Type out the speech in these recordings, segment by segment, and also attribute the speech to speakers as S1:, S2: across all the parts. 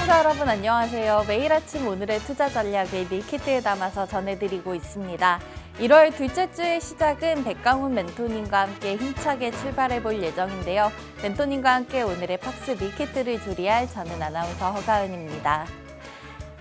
S1: 시청자 여러분 안녕하세요. 매일 아침 오늘의 투자 전략을 밀키트에 담아서 전해드리고 있습니다. 1월 둘째 주의 시작은 백강훈 멘토님과 함께 힘차게 출발해볼 예정인데요. 멘토님과 함께 오늘의 팍스 밀키트를 조리할 저는 아나운서 허가은입니다.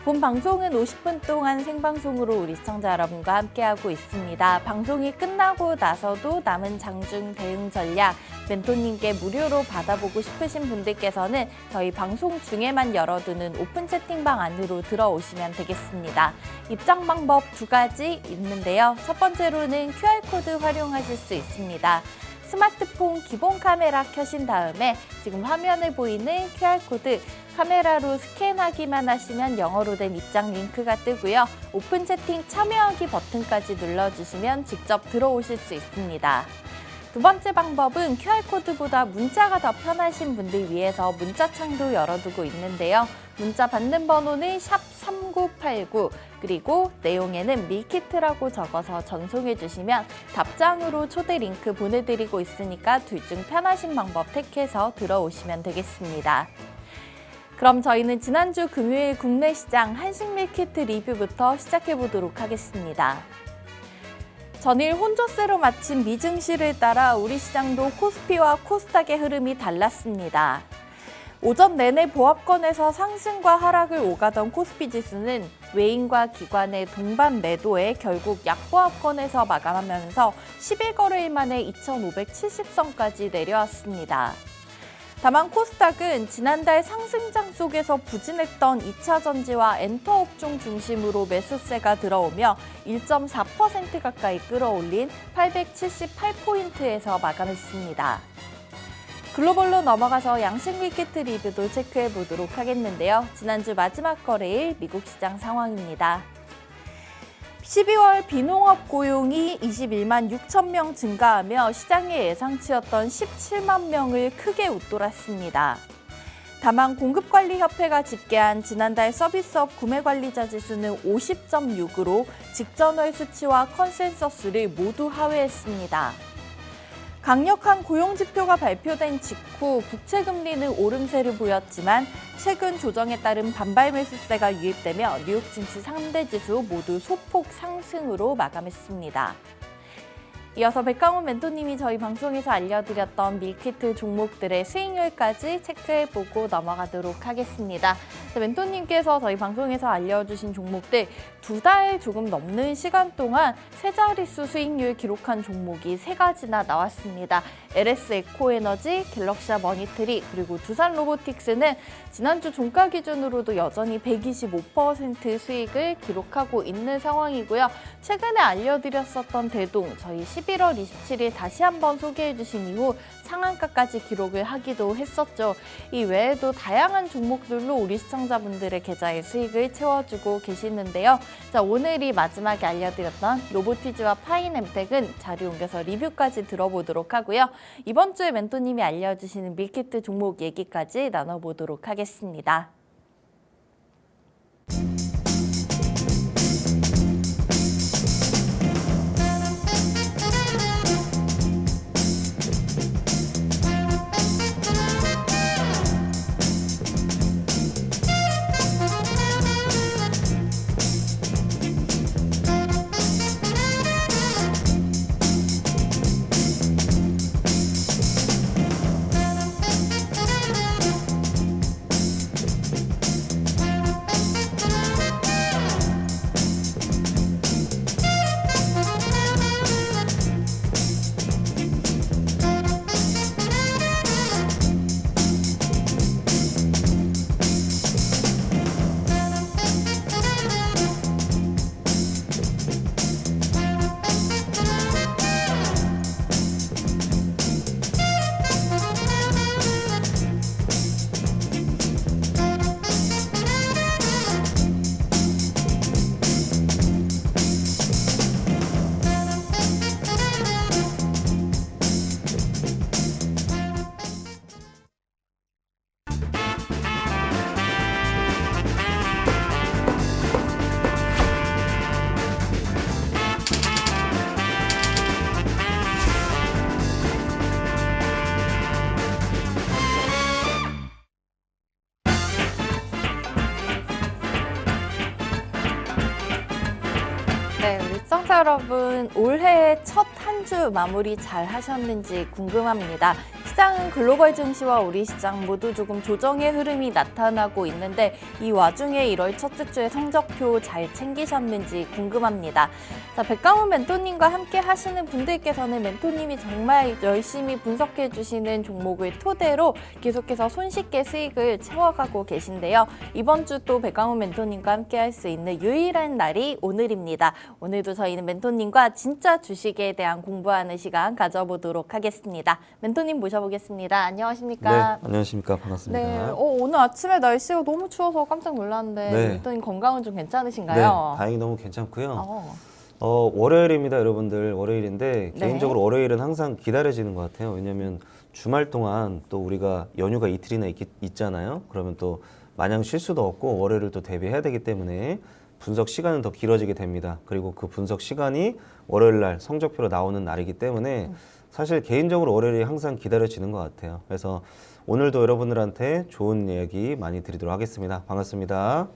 S1: 본 방송은 50분 동안 생방송으로 우리 시청자 여러분과 함께하고 있습니다. 방송이 끝나고 나서도 남은 장중 대응 전략 멘토님께 무료로 받아보고 싶으신 분들께서는 저희 방송 중에만 열어두는 오픈 채팅방 안으로 들어오시면 되겠습니다. 입장 방법 두 가지 있는데요. 첫 번째로는 QR코드 활용하실 수 있습니다. 스마트폰 기본 카메라 켜신 다음에 지금 화면에 보이는 QR코드 카메라로 스캔하기만 하시면 영어로 된 입장 링크가 뜨고요. 오픈 채팅 참여하기 버튼까지 눌러주시면 직접 들어오실 수 있습니다. 두 번째 방법은 QR코드보다 문자가 더 편하신 분들 위해서 문자창도 열어두고 있는데요. 문자 받는 번호는 샵3989 그리고 내용에는 밀키트라고 적어서 전송해 주시면 답장으로 초대 링크 보내드리고 있으니까 둘 중 편하신 방법 택해서 들어오시면 되겠습니다. 그럼 저희는 지난주 금요일 국내 시장 한식 밀키트 리뷰부터 시작해 보도록 하겠습니다. 전일 혼조세로 마친 미증시를 따라 우리 시장도 코스피와 코스닥의 흐름이 달랐습니다. 오전 내내 보합권에서 상승과 하락을 오가던 코스피 지수는 외인과 기관의 동반 매도에 결국 약보합권에서 마감하면서 11거래일 만에 2,570선까지 내려왔습니다. 다만 코스닥은 지난달 상승장 속에서 부진했던 2차 전지와 엔터 업종 중심으로 매수세가 들어오며 1.4% 가까이 끌어올린 878포인트에서 마감했습니다. 글로벌로 넘어가서 양식 밀키트 리뷰도 체크해 보도록 하겠는데요. 지난주 마지막 거래일 미국 시장 상황입니다. 12월 비농업 고용이 21만 6천 명 증가하며 시장의 예상치였던 17만 명을 크게 웃돌았습니다. 다만 공급관리협회가 집계한 지난달 서비스업 구매관리자 지수는 50.6으로 직전월 수치와 컨센서스를 모두 하회했습니다. 강력한 고용지표가 발표된 직후 국채금리는 오름세를 보였지만 최근 조정에 따른 반발 매수세가 유입되며 뉴욕 증시 3대 지수 모두 소폭 상승으로 마감했습니다. 이어서 백강훈 멘토님이 저희 방송에서 알려드렸던 밀키트 종목들의 수익률까지 체크해보고 넘어가도록 하겠습니다. 멘토님께서 저희 방송에서 알려주신 종목들 2달 조금 넘는 시간 동안 세 자릿수 수익률 기록한 종목이 3가지나 나왔습니다. LS 에코에너지, 갤럭시아 머니트리, 그리고 두산 로보틱스는 지난주 종가 기준으로도 여전히 125% 수익을 기록하고 있는 상황이고요. 최근에 알려드렸었던 대동, 저희 11월 27일 다시 한번 소개해 주신 이후 상한가까지 기록을 하기도 했었죠. 이 외에도 다양한 종목들로 우리 시청자분들의 계좌의 수익을 채워주고 계시는데요. 자, 오늘이 마지막에 알려드렸던 로보티즈와 파인엠텍은 자리 옮겨서 리뷰까지 들어보도록 하고요. 이번 주에 멘토님이 알려주시는 밀키트 종목 얘기까지 나눠보도록 하겠습니다. 여러분, 올해 첫 한 주 마무리 잘 하셨는지 궁금합니다. 시장은 글로벌 증시와 우리 시장 모두 조금 조정의 흐름이 나타나고 있는데 이 와중에 1월 첫째 주에 성적표 잘 챙기셨는지 궁금합니다. 자, 백강훈 멘토님과 함께 하시는 분들께서는 멘토님이 정말 열심히 분석해 주시는 종목을 토대로 계속해서 손쉽게 수익을 채워가고 계신데요. 이번 주 또 백강훈 멘토님과 함께 할 수 있는 유일한 날이 오늘입니다. 오늘도 저희는 멘토님과 진짜 주식에 대한 공부하는 시간 가져보도록 하겠습니다. 멘토님 모셔보겠습니다. 안녕하십니까?
S2: 네, 안녕하십니까. 반갑습니다.
S1: 네, 오늘 아침에 날씨가 너무 추워서 깜짝 놀랐는데
S2: 네.
S1: 멘토님 건강은 좀 괜찮으신가요?
S2: 네, 다행히 너무 괜찮고요.
S1: 어.
S2: 월요일입니다, 여러분들. 월요일인데
S1: 네.
S2: 개인적으로 월요일은 항상 기다려지는 것 같아요. 왜냐하면 주말 동안 또 우리가 연휴가 이틀이나 있잖아요. 그러면 또 마냥 쉴 수도 없고 월요일을 또 대비해야 되기 때문에 분석 시간은 더 길어지게 됩니다. 그리고 그 분석 시간이 월요일 날 성적표로 나오는 날이기 때문에 사실 개인적으로 월요일이 항상 기다려지는 것 같아요. 그래서 오늘도 여러분들한테 좋은 이야기 많이 드리도록 하겠습니다. 반갑습니다.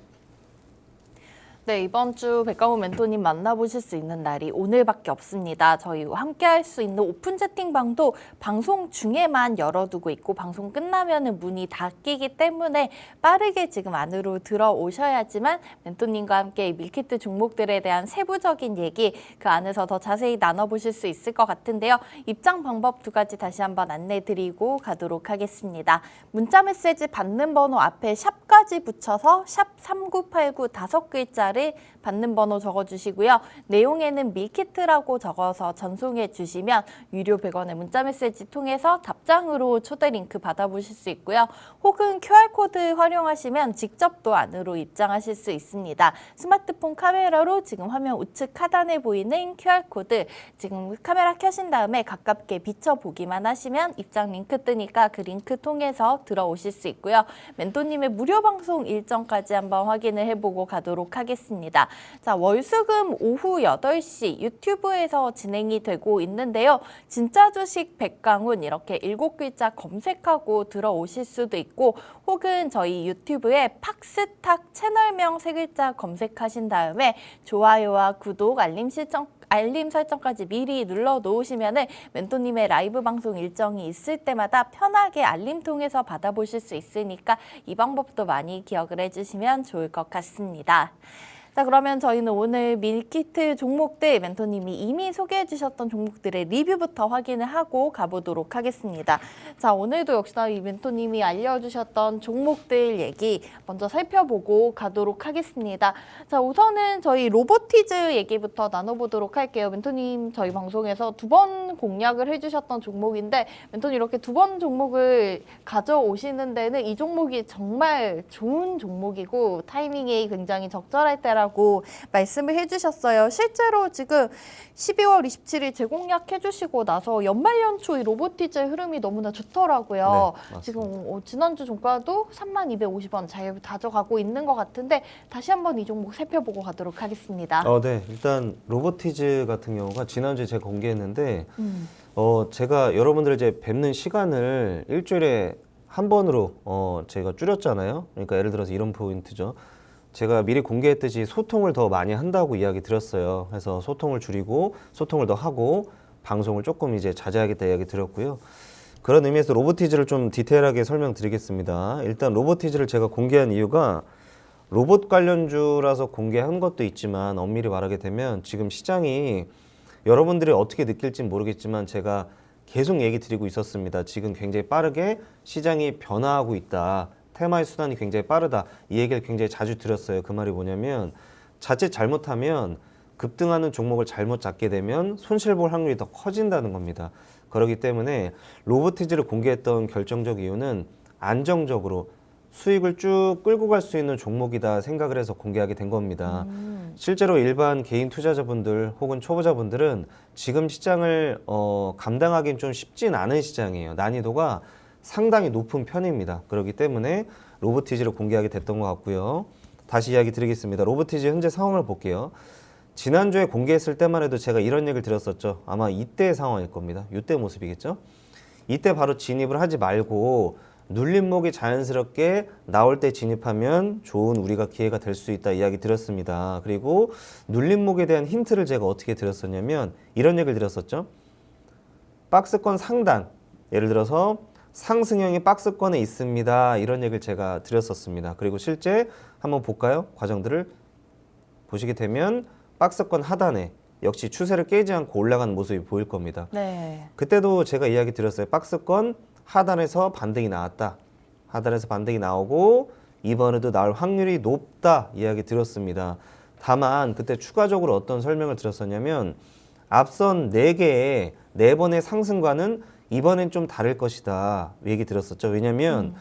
S1: 네, 이번 주 백강훈 멘토님 만나보실 수 있는 날이 오늘밖에 없습니다. 저희와 함께 할 수 있는 오픈 채팅방도 방송 중에만 열어두고 있고 방송 끝나면 문이 닫히기 때문에 빠르게 지금 안으로 들어오셔야지만 멘토님과 함께 밀키트 종목들에 대한 세부적인 얘기 그 안에서 더 자세히 나눠보실 수 있을 것 같은데요. 입장 방법 두 가지 다시 한번 안내드리고 가도록 하겠습니다. 문자 메시지 받는 번호 앞에 샵까지 붙여서 샵 3989 5글자를 받는 번호 적어주시고요. 내용에는 밀키트라고 적어서 전송해 주시면 유료 100원의 문자메시지 통해서 답장으로 초대 링크 받아보실 수 있고요. 혹은 QR코드 활용하시면 직접 또 안으로 입장하실 수 있습니다. 스마트폰 카메라로 지금 화면 우측 하단에 보이는 QR코드 지금 카메라 켜신 다음에 가깝게 비춰보기만 하시면 입장 링크 뜨니까 그 링크 통해서 들어오실 수 있고요. 멘토님의 무료 방송 일정까지 한번 확인을 해보고 가도록 하겠습니다. 자, 월수금 오후 8시 유튜브에서 진행이 되고 있는데요. 진짜 주식 백강훈 이렇게 7글자 검색하고 들어오실 수도 있고 혹은 저희 유튜브에 팍스탁 채널명 3글자 검색하신 다음에 좋아요와 구독, 알림 설정까지 미리 눌러 놓으시면 멘토님의 라이브 방송 일정이 있을 때마다 편하게 알림 통해서 받아보실 수 있으니까 이 방법도 많이 기억을 해주시면 좋을 것 같습니다. 자, 그러면 저희는 오늘 밀키트 종목들 멘토님이 이미 소개해 주셨던 종목들의 리뷰부터 확인을 하고 가보도록 하겠습니다. 자, 오늘도 역시나 이 멘토님이 알려주셨던 종목들 얘기 먼저 살펴보고 가도록 하겠습니다. 자, 우선은 저희 로보티즈 얘기부터 나눠보도록 할게요. 멘토님 저희 방송에서 2번 공략을 해주셨던 종목인데 멘토님 이렇게 2번 종목을 가져오시는 데는 이 종목이 정말 좋은 종목이고 타이밍이 굉장히 적절할 때라 라고 말씀을 해주셨어요. 실제로 지금 12월 27일 재공략 해주시고 나서 연말연초 이 로보티즈의 흐름이 너무나 좋더라고요.
S2: 네,
S1: 지금 지난주 종가도 3250원 잘 다져가고 있는 것 같은데 다시 한번 이 종목 살펴보고 가도록 하겠습니다.
S2: 네, 일단 로보티즈 같은 경우가 지난주에 제가 공개했는데 제가 여러분들 이제 뵙는 시간을 일주일에 한 번으로 제가 줄였잖아요. 그러니까 예를 들어서 이런 포인트죠. 제가 미리 공개했듯이 소통을 더 많이 한다고 이야기 드렸어요. 그래서 소통을 줄이고 소통을 더 하고 방송을 조금 이제 자제하겠다 이야기 드렸고요. 그런 의미에서 로보티즈를 좀 디테일하게 설명드리겠습니다. 일단 로보티즈를 제가 공개한 이유가 로봇 관련주라서 공개한 것도 있지만 엄밀히 말하게 되면 지금 시장이 여러분들이 어떻게 느낄지 모르겠지만 제가 계속 얘기 드리고 있었습니다. 지금 굉장히 빠르게 시장이 변화하고 있다. 테마의 수단이 굉장히 빠르다. 이 얘기를 굉장히 자주 드렸어요. 그 말이 뭐냐면 자칫 잘못하면 급등하는 종목을 잘못 잡게 되면 손실 볼 확률이 더 커진다는 겁니다. 그렇기 때문에 로보티즈를 공개했던 결정적 이유는 안정적으로 수익을 쭉 끌고 갈 수 있는 종목이다 생각을 해서 공개하게 된 겁니다. 실제로 일반 개인 투자자분들 혹은 초보자분들은 지금 시장을 감당하기는 좀 쉽진 않은 시장이에요. 난이도가 상당히 높은 편입니다. 그렇기 때문에 로보티즈를 공개하게 됐던 것 같고요. 다시 이야기 드리겠습니다. 로보티즈 현재 상황을 볼게요. 지난주에 공개했을 때만 해도 제가 이런 얘기를 드렸었죠. 아마 이때 상황일 겁니다. 이때 모습이겠죠. 이때 바로 진입을 하지 말고 눌림목이 자연스럽게 나올 때 진입하면 좋은 우리가 기회가 될 수 있다 이야기 드렸습니다. 그리고 눌림목에 대한 힌트를 제가 어떻게 드렸었냐면 이런 얘기를 드렸었죠. 박스권 상단, 예를 들어서 상승형이 박스권에 있습니다. 이런 얘기를 제가 드렸었습니다. 그리고 실제 한번 볼까요? 과정들을 보시게 되면 박스권 하단에 역시 추세를 깨지 않고 올라가는 모습이 보일 겁니다.
S1: 네.
S2: 그때도 제가 이야기 드렸어요. 박스권 하단에서 반등이 나왔다. 하단에서 반등이 나오고 이번에도 나올 확률이 높다 이야기 드렸습니다. 다만 그때 추가적으로 어떤 설명을 드렸었냐면 앞선 4개의 4번의 상승과는 이번엔 좀 다를 것이다 얘기 드렸었죠. 왜냐하면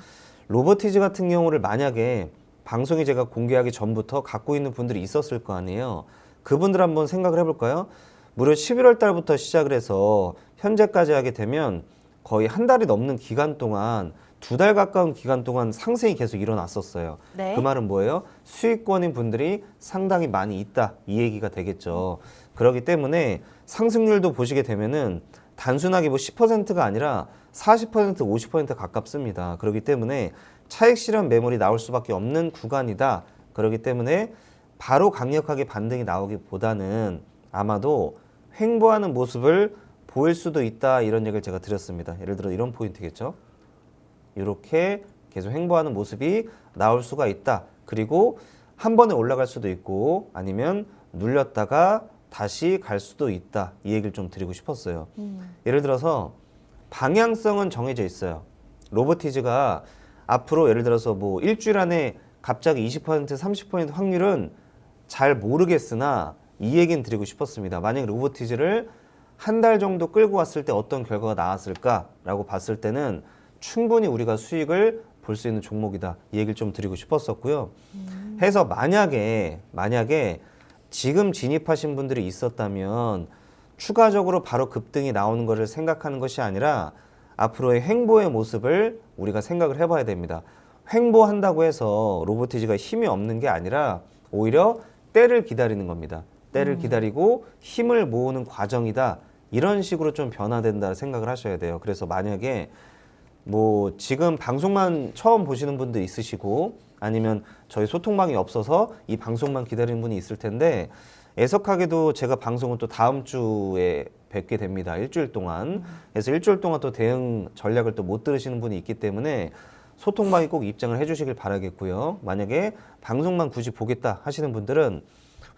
S2: 로보티즈 같은 경우를 만약에 방송에 제가 공개하기 전부터 갖고 있는 분들이 있었을 거 아니에요. 그분들 한번 생각을 해볼까요? 무려 11월 달부터 시작을 해서 현재까지 하게 되면 거의 한 달이 넘는 기간 동안 2달 가까운 기간 동안 상승이 계속 일어났었어요.
S1: 네.
S2: 그 말은 뭐예요? 수익권인 분들이 상당히 많이 있다 이 얘기가 되겠죠. 그렇기 때문에 상승률도 보시게 되면은 단순하게 뭐 10%가 아니라 40%, 50% 가깝습니다. 그렇기 때문에 차익 실현 매물이 나올 수밖에 없는 구간이다. 그렇기 때문에 바로 강력하게 반등이 나오기보다는 아마도 횡보하는 모습을 보일 수도 있다 이런 얘기를 제가 드렸습니다. 예를 들어 이런 포인트겠죠. 이렇게 계속 횡보하는 모습이 나올 수가 있다. 그리고 한 번에 올라갈 수도 있고 아니면 눌렸다가 다시 갈 수도 있다. 이 얘기를 좀 드리고 싶었어요. 예를 들어서 방향성은 정해져 있어요. 로보티즈가 앞으로 예를 들어서 뭐 일주일 안에 갑자기 20%, 30% 확률은 잘 모르겠으나 이 얘기는 드리고 싶었습니다. 만약 로보티즈를 한 달 정도 끌고 왔을 때 어떤 결과가 나왔을까라고 봤을 때는 충분히 우리가 수익을 볼 수 있는 종목이다. 이 얘기를 좀 드리고 싶었었고요. 해서 만약에 지금 진입하신 분들이 있었다면 추가적으로 바로 급등이 나오는 것을 생각하는 것이 아니라 앞으로의 횡보의 모습을 우리가 생각을 해봐야 됩니다. 횡보한다고 해서 로보티즈가 힘이 없는 게 아니라 오히려 때를 기다리는 겁니다. 때를 기다리고 힘을 모으는 과정이다. 이런 식으로 좀 변화된다 생각을 하셔야 돼요. 그래서 만약에 뭐 지금 방송만 처음 보시는 분도 있으시고 아니면 저희 소통방이 없어서 이 방송만 기다리는 분이 있을 텐데 애석하게도 제가 방송은 또 다음 주에 뵙게 됩니다. 일주일 동안. 그래서 일주일 동안 또 대응 전략을 또 못 들으시는 분이 있기 때문에 소통방에 꼭 입장을 해주시길 바라겠고요. 만약에 방송만 굳이 보겠다 하시는 분들은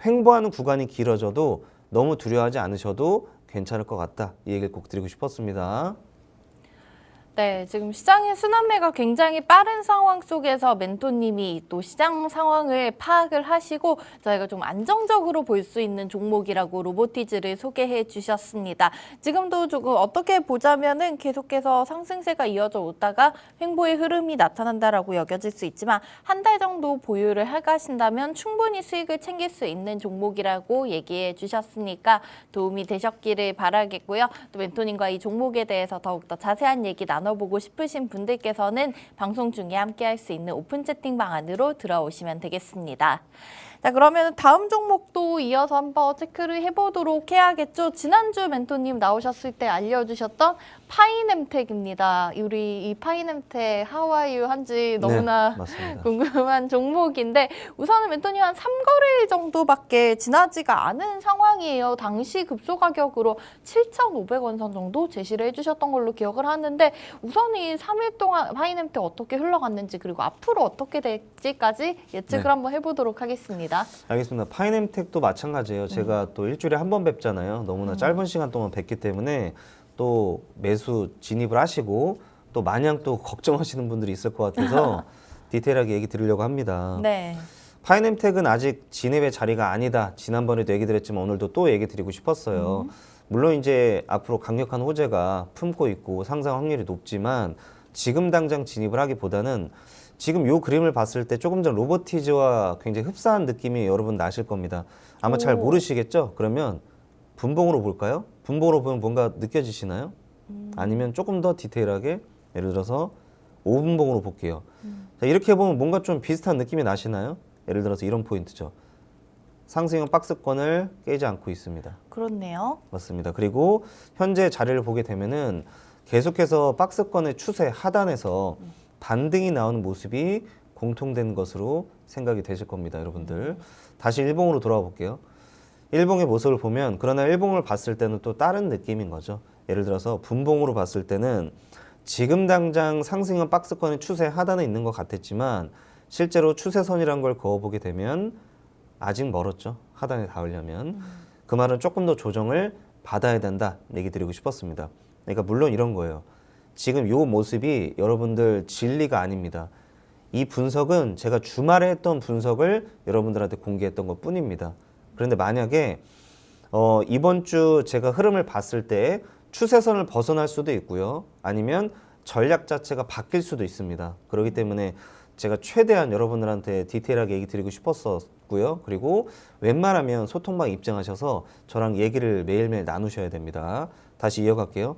S2: 횡보하는 구간이 길어져도 너무 두려워하지 않으셔도 괜찮을 것 같다. 이 얘기를 꼭 드리고 싶었습니다.
S1: 네, 지금 시장의 순환매가 굉장히 빠른 상황 속에서 멘토님이 또 시장 상황을 파악을 하시고 저희가 좀 안정적으로 볼 수 있는 종목이라고 로보티즈를 소개해 주셨습니다. 지금도 조금 어떻게 보자면은 계속해서 상승세가 이어져 오다가 횡보의 흐름이 나타난다라고 여겨질 수 있지만 한 달 정도 보유를 하신다면 충분히 수익을 챙길 수 있는 종목이라고 얘기해 주셨으니까 도움이 되셨기를 바라겠고요. 또 멘토님과 이 종목에 대해서 더욱더 자세한 얘기 나눠보고 싶으신 분들께서는 방송 중에 함께할 수 있는 오픈 채팅방 안으로 들어오시면 되겠습니다. 자, 그러면 다음 종목도 이어서 한번 체크를 해보도록 해야겠죠. 지난주 멘토님 나오셨을 때 알려주셨던 파이넴텍입니다. 우리 이 파이넴텍 하와이유 한지 너무나
S2: 맞습니다.
S1: 궁금한 종목인데 우선은 멘토님 한 3거래일 정도밖에 지나지가 않은 상황이에요. 당시 급소 가격으로 7,500원 선 정도 제시를 해주셨던 걸로 기억을 하는데 우선 이 3일 동안 파이넴텍 어떻게 흘러갔는지 그리고 앞으로 어떻게 될지까지 예측을 한번 해보도록 하겠습니다.
S2: 알겠습니다. 파이넴텍도 마찬가지예요. 제가 또 일주일에 한 번 뵙잖아요. 너무나 짧은 시간 동안 뵙기 때문에 또 매수 진입을 하시고 또 마냥 또 걱정하시는 분들이 있을 것 같아서 디테일하게 얘기 드리려고 합니다.
S1: 네.
S2: 파이넴텍은 아직 진입의 자리가 아니다. 지난번에도 얘기 드렸지만 오늘도 또 얘기 드리고 싶었어요. 물론 이제 앞으로 강력한 호재가 품고 있고 상승 확률이 높지만 지금 당장 진입을 하기보다는 지금 요 그림을 봤을 때 조금 전 로보티즈와 굉장히 흡사한 느낌이 여러분 나실 겁니다. 아마 잘 모르시겠죠? 그러면 분봉으로 볼까요? 분봉으로 보면 뭔가 느껴지시나요? 아니면 조금 더 디테일하게 예를 들어서 5분봉으로 볼게요. 자, 이렇게 보면 뭔가 좀 비슷한 느낌이 나시나요? 예를 들어서 이런 포인트죠. 상승형 박스권을 깨지 않고 있습니다.
S1: 그렇네요.
S2: 맞습니다. 그리고 현재 자리를 보게 되면은 계속해서 박스권의 추세 하단에서 반등이 나오는 모습이 공통된 것으로 생각이 되실 겁니다, 여러분들. 다시 일봉으로 돌아와 볼게요. 일봉의 모습을 보면, 그러나 일봉을 봤을 때는 또 다른 느낌인 거죠. 예를 들어서 분봉으로 봤을 때는 지금 당장 상승형 박스권의 추세 하단에 있는 것 같았지만 실제로 추세선이란 걸 그어보게 되면 아직 멀었죠. 하단에 닿으려면. 그 말은 조금 더 조정을 받아야 된다 얘기 드리고 싶었습니다. 그러니까 물론 이런 거예요. 지금 이 모습이 여러분들 진리가 아닙니다. 이 분석은 제가 주말에 했던 분석을 여러분들한테 공개했던 것 뿐입니다. 그런데 만약에 이번 주 제가 흐름을 봤을 때 추세선을 벗어날 수도 있고요. 아니면 전략 자체가 바뀔 수도 있습니다. 그렇기 때문에 제가 최대한 여러분들한테 디테일하게 얘기 드리고 싶었었고요. 그리고 웬만하면 소통방 입장하셔서 저랑 얘기를 매일매일 나누셔야 됩니다. 다시 이어갈게요.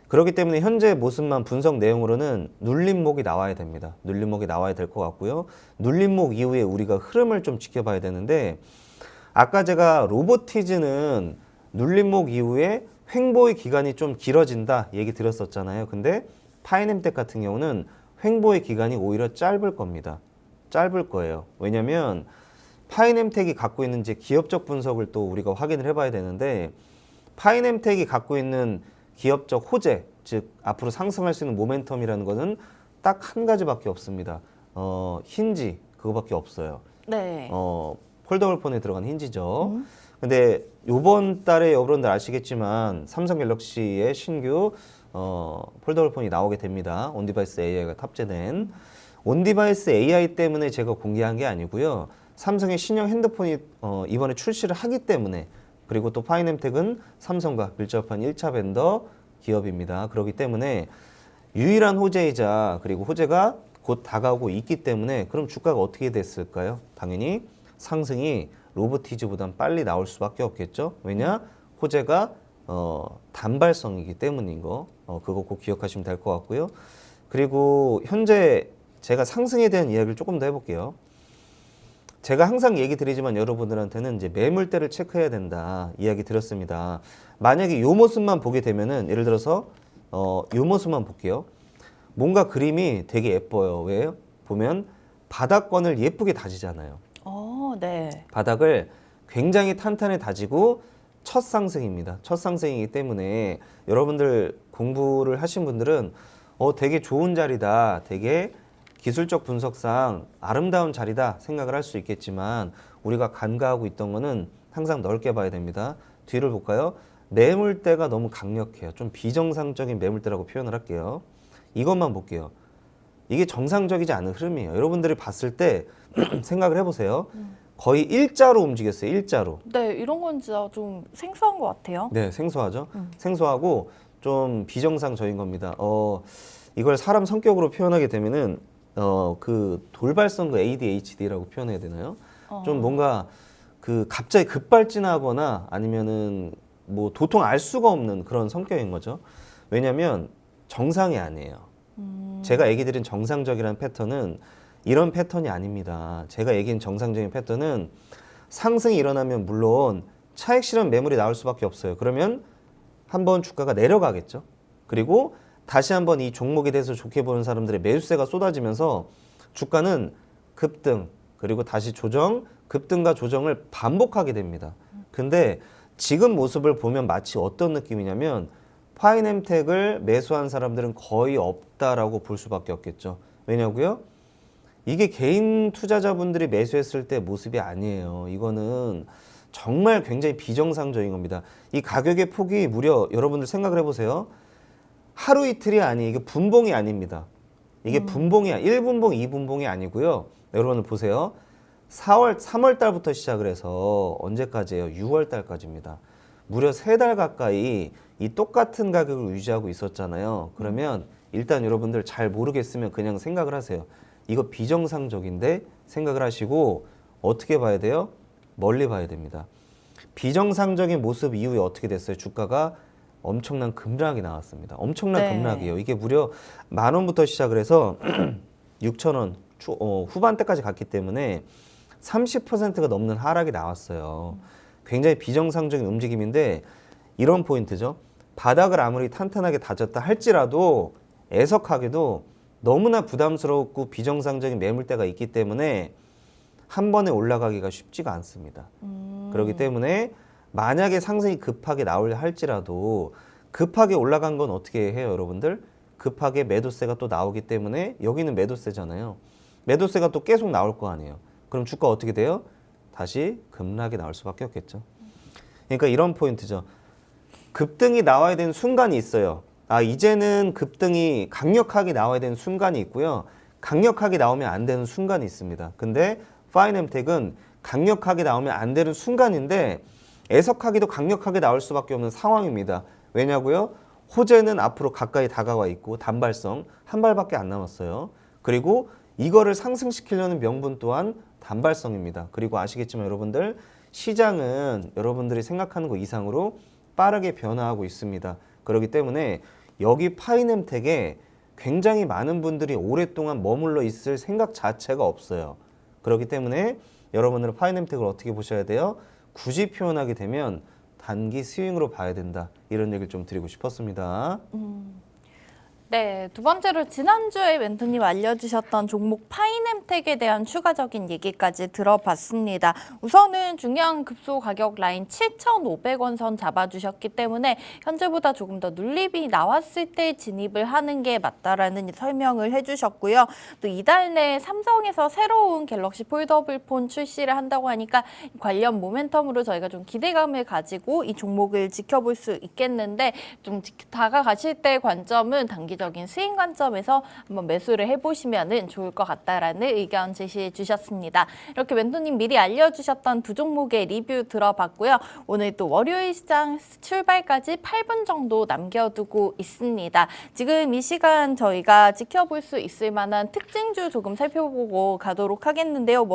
S2: 그렇기 때문에 현재 모습만 분석 내용으로는 눌림목이 나와야 됩니다. 눌림목이 나와야 될 것 같고요. 눌림목 이후에 우리가 흐름을 좀 지켜봐야 되는데, 아까 제가 로보티즈는 눌림목 이후에 횡보의 기간이 좀 길어진다 얘기 드렸었잖아요. 근데 파이넴텍 같은 경우는 횡보의 기간이 오히려 짧을 겁니다. 짧을 거예요. 왜냐면 파이넴텍이 갖고 있는 이제 기업적 분석을 또 우리가 확인을 해봐야 되는데, 파이넴텍이 갖고 있는 기업적 호재, 즉 앞으로 상승할 수 있는 모멘텀이라는 것은 딱 한 가지밖에 없습니다. 힌지 그거밖에 없어요.
S1: 네.
S2: 폴더블 폰에 들어간 힌지죠. 근데 요번 달에 여러분들 아시겠지만 삼성 갤럭시의 신규 폴더블 폰이 나오게 됩니다. 온디바이스 AI가 탑재된. 온디바이스 AI 때문에 제가 공개한 게 아니고요. 삼성의 신형 핸드폰이 이번에 출시를 하기 때문에, 그리고 또 파이넴텍은 삼성과 밀접한 1차 벤더 기업입니다. 그렇기 때문에 유일한 호재이자, 그리고 호재가 곧 다가오고 있기 때문에, 그럼 주가가 어떻게 됐을까요? 당연히 상승이 로보티즈보단 빨리 나올 수밖에 없겠죠. 왜냐? 호재가 단발성이기 때문인 거, 그거 꼭 기억하시면 될 것 같고요. 그리고 현재 제가 상승에 대한 이야기를 조금 더 해볼게요. 제가 항상 얘기 드리지만 여러분들한테는 이제 매물대를 체크해야 된다 이야기 드렸습니다. 만약에 이 모습만 보게 되면은, 예를 들어서 이 모습만 볼게요. 뭔가 그림이 되게 예뻐요. 왜요? 보면 바닥권을 예쁘게 다지잖아요.
S1: 네.
S2: 바닥을 굉장히 탄탄히 다지고 첫 상승입니다. 첫 상승이기 때문에 여러분들 공부를 하신 분들은 되게 좋은 자리다, 되게 기술적 분석상 아름다운 자리다 생각을 할 수 있겠지만, 우리가 간과하고 있던 거는 항상 넓게 봐야 됩니다. 뒤를 볼까요? 매물대가 너무 강력해요. 좀 비정상적인 매물대라고 표현을 할게요. 이것만 볼게요. 이게 정상적이지 않은 흐름이에요. 여러분들이 봤을 때 생각을 해보세요. 거의 일자로 움직였어요. 일자로.
S1: 네, 이런 건 진짜 좀 생소한 것 같아요.
S2: 네, 생소하죠. 생소하고 좀 비정상적인 겁니다. 이걸 사람 성격으로 표현하게 되면은 그 돌발성 ADHD라고 표현해야 되나요? 좀 뭔가 그 갑자기 급발진하거나 아니면은 뭐 도통 알 수가 없는 그런 성격인 거죠. 왜냐면 정상이 아니에요. 제가 얘기 드린 정상적이라는 패턴은 이런 패턴이 아닙니다. 제가 얘기한 정상적인 패턴은 상승이 일어나면 물론 차익 실현 매물이 나올 수밖에 없어요. 그러면 한번 주가가 내려가겠죠. 그리고 다시 한번 이 종목에 대해서 좋게 보는 사람들의 매수세가 쏟아지면서 주가는 급등, 그리고 다시 조정, 급등과 조정을 반복하게 됩니다. 근데 지금 모습을 보면 마치 어떤 느낌이냐면, 파이넴텍을 매수한 사람들은 거의 없다라고 볼 수밖에 없겠죠. 왜냐고요? 이게 개인 투자자분들이 매수했을 때 모습이 아니에요. 이거는 정말 굉장히 비정상적인 겁니다. 이 가격의 폭이 무려, 여러분들 생각을 해보세요. 하루 이틀이 아니, 이게 분봉이 아닙니다. 이게 분봉이야. 1분봉, 2분봉이 아니고요. 여러분들 보세요. 3월 달부터 시작을 해서 언제까지예요? 6월 달까지입니다. 무려 3달 가까이 이 똑같은 가격을 유지하고 있었잖아요. 그러면 일단 여러분들 잘 모르겠으면 그냥 생각을 하세요. 이거 비정상적인데 생각을 하시고 어떻게 봐야 돼요? 멀리 봐야 됩니다. 비정상적인 모습 이후에 어떻게 됐어요? 주가가 엄청난 급락이 나왔습니다. 엄청난 급락이에요. 이게 무려 10,000원부터 시작을 해서 6,000원 후반대까지 갔기 때문에 30%가 넘는 하락이 나왔어요. 굉장히 비정상적인 움직임인데, 이런 포인트죠. 바닥을 아무리 탄탄하게 다졌다 할지라도 애석하게도 너무나 부담스럽고 비정상적인 매물대가 있기 때문에 한 번에 올라가기가 쉽지가 않습니다. 그렇기 때문에 만약에 상승이 급하게 나오려 할지라도 급하게 올라간 건 어떻게 해요, 여러분들? 급하게 매도세가 또 나오기 때문에 여기는 매도세잖아요. 매도세가 또 계속 나올 거 아니에요. 그럼 주가 어떻게 돼요? 다시 급락이 나올 수밖에 없겠죠. 그러니까 이런 포인트죠. 급등이 나와야 되는 순간이 있어요. 이제는 급등이 강력하게 나와야 되는 순간이 있고요. 강력하게 나오면 안 되는 순간이 있습니다. 근데 파이낸텍은 강력하게 나오면 안 되는 순간인데 애석하기도 강력하게 나올 수밖에 없는 상황입니다. 왜냐고요? 호재는 앞으로 가까이 다가와 있고 단발성 한 발밖에 안 남았어요. 그리고 이거를 상승시키려는 명분 또한 단발성입니다. 그리고 아시겠지만 여러분들 시장은 여러분들이 생각하는 것 이상으로 빠르게 변화하고 있습니다. 그렇기 때문에 여기 파이낸텍에 굉장히 많은 분들이 오랫동안 머물러 있을 생각 자체가 없어요. 그렇기 때문에 여러분들은 파이낸텍을 어떻게 보셔야 돼요? 굳이 표현하게 되면 단기 스윙으로 봐야 된다. 이런 얘기를 좀 드리고 싶었습니다.
S1: 네, 두 번째로 지난주에 멘토님 알려주셨던 종목 파이낸텍에 대한 추가적인 얘기까지 들어봤습니다. 우선은 중요한 급소 가격 라인 7,500원 선 잡아주셨기 때문에 현재보다 조금 더 눌림이 나왔을 때 진입을 하는 게 맞다라는 설명을 해주셨고요. 또 이달 내에 삼성에서 새로운 갤럭시 폴더블 폰 출시를 한다고 하니까 관련 모멘텀으로 저희가 좀 기대감을 가지고 이 종목을 지켜볼 수 있겠는데 좀 다가가실 때 관점은 단기적인 스윙 관점에서 한번 매수를 해보시면 좋을 것 같다라는 의견 제시해 주셨습니다. 이렇게 멘토님 미리 알려주셨던 두 종목의 리뷰 들어봤고요. 오늘 또 월요일 시장 출발까지 8분 정도 남겨두고 있습니다. 지금 이 시간 저희가 지켜볼 수 있을 만한 특징주 조금 살펴보고 가도록 하겠는데요.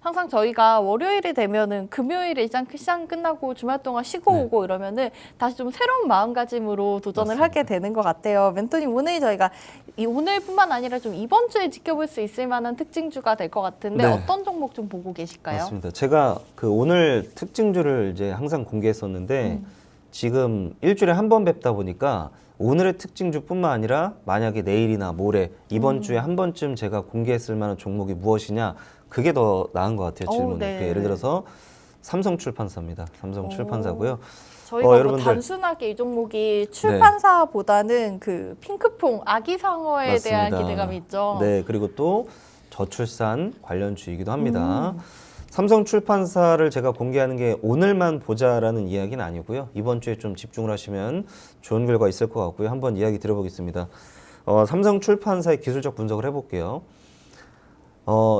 S1: 항상 저희가 월요일이 되면은 금요일에 시장 끝나고 주말 동안 쉬고 오고 이러면은 다시 좀 새로운 마음가짐으로 도전을
S2: 맞습니다.
S1: 하게 되는 것 같아요. 멘토님 오늘 저희가 오늘뿐만 아니라 좀 이번 주에 지켜볼 수 있을 만한 특징주가 될 것 같은데 어떤 종목 좀 보고 계실까요?
S2: 맞습니다. 제가 그 오늘 특징주를 이제 항상 공개했었는데 지금 일주일에 한 번 뵙다 보니까 오늘의 특징주뿐만 아니라 만약에 내일이나 모레 이번 주에 한 번쯤 제가 공개했을 만한 종목이 무엇이냐 그게 더 나은 것 같아요. 질문이.
S1: 네.
S2: 예를 들어서 삼성출판사입니다. 삼성출판사고요.
S1: 저희가
S2: 여러분들
S1: 단순하게 이 종목이 출판사보다는 그 핑크퐁 아기 상어에 대한
S2: 맞습니다.
S1: 기대감이 있죠.
S2: 네, 그리고 또 저출산 관련주이기도 합니다. 삼성출판사를 제가 공개하는 게 오늘만 보자라는 이야기는 아니고요. 이번 주에 좀 집중을 하시면 좋은 결과 있을 것 같고요. 한번 이야기 드려보겠습니다. 삼성출판사의 기술적 분석을 해볼게요.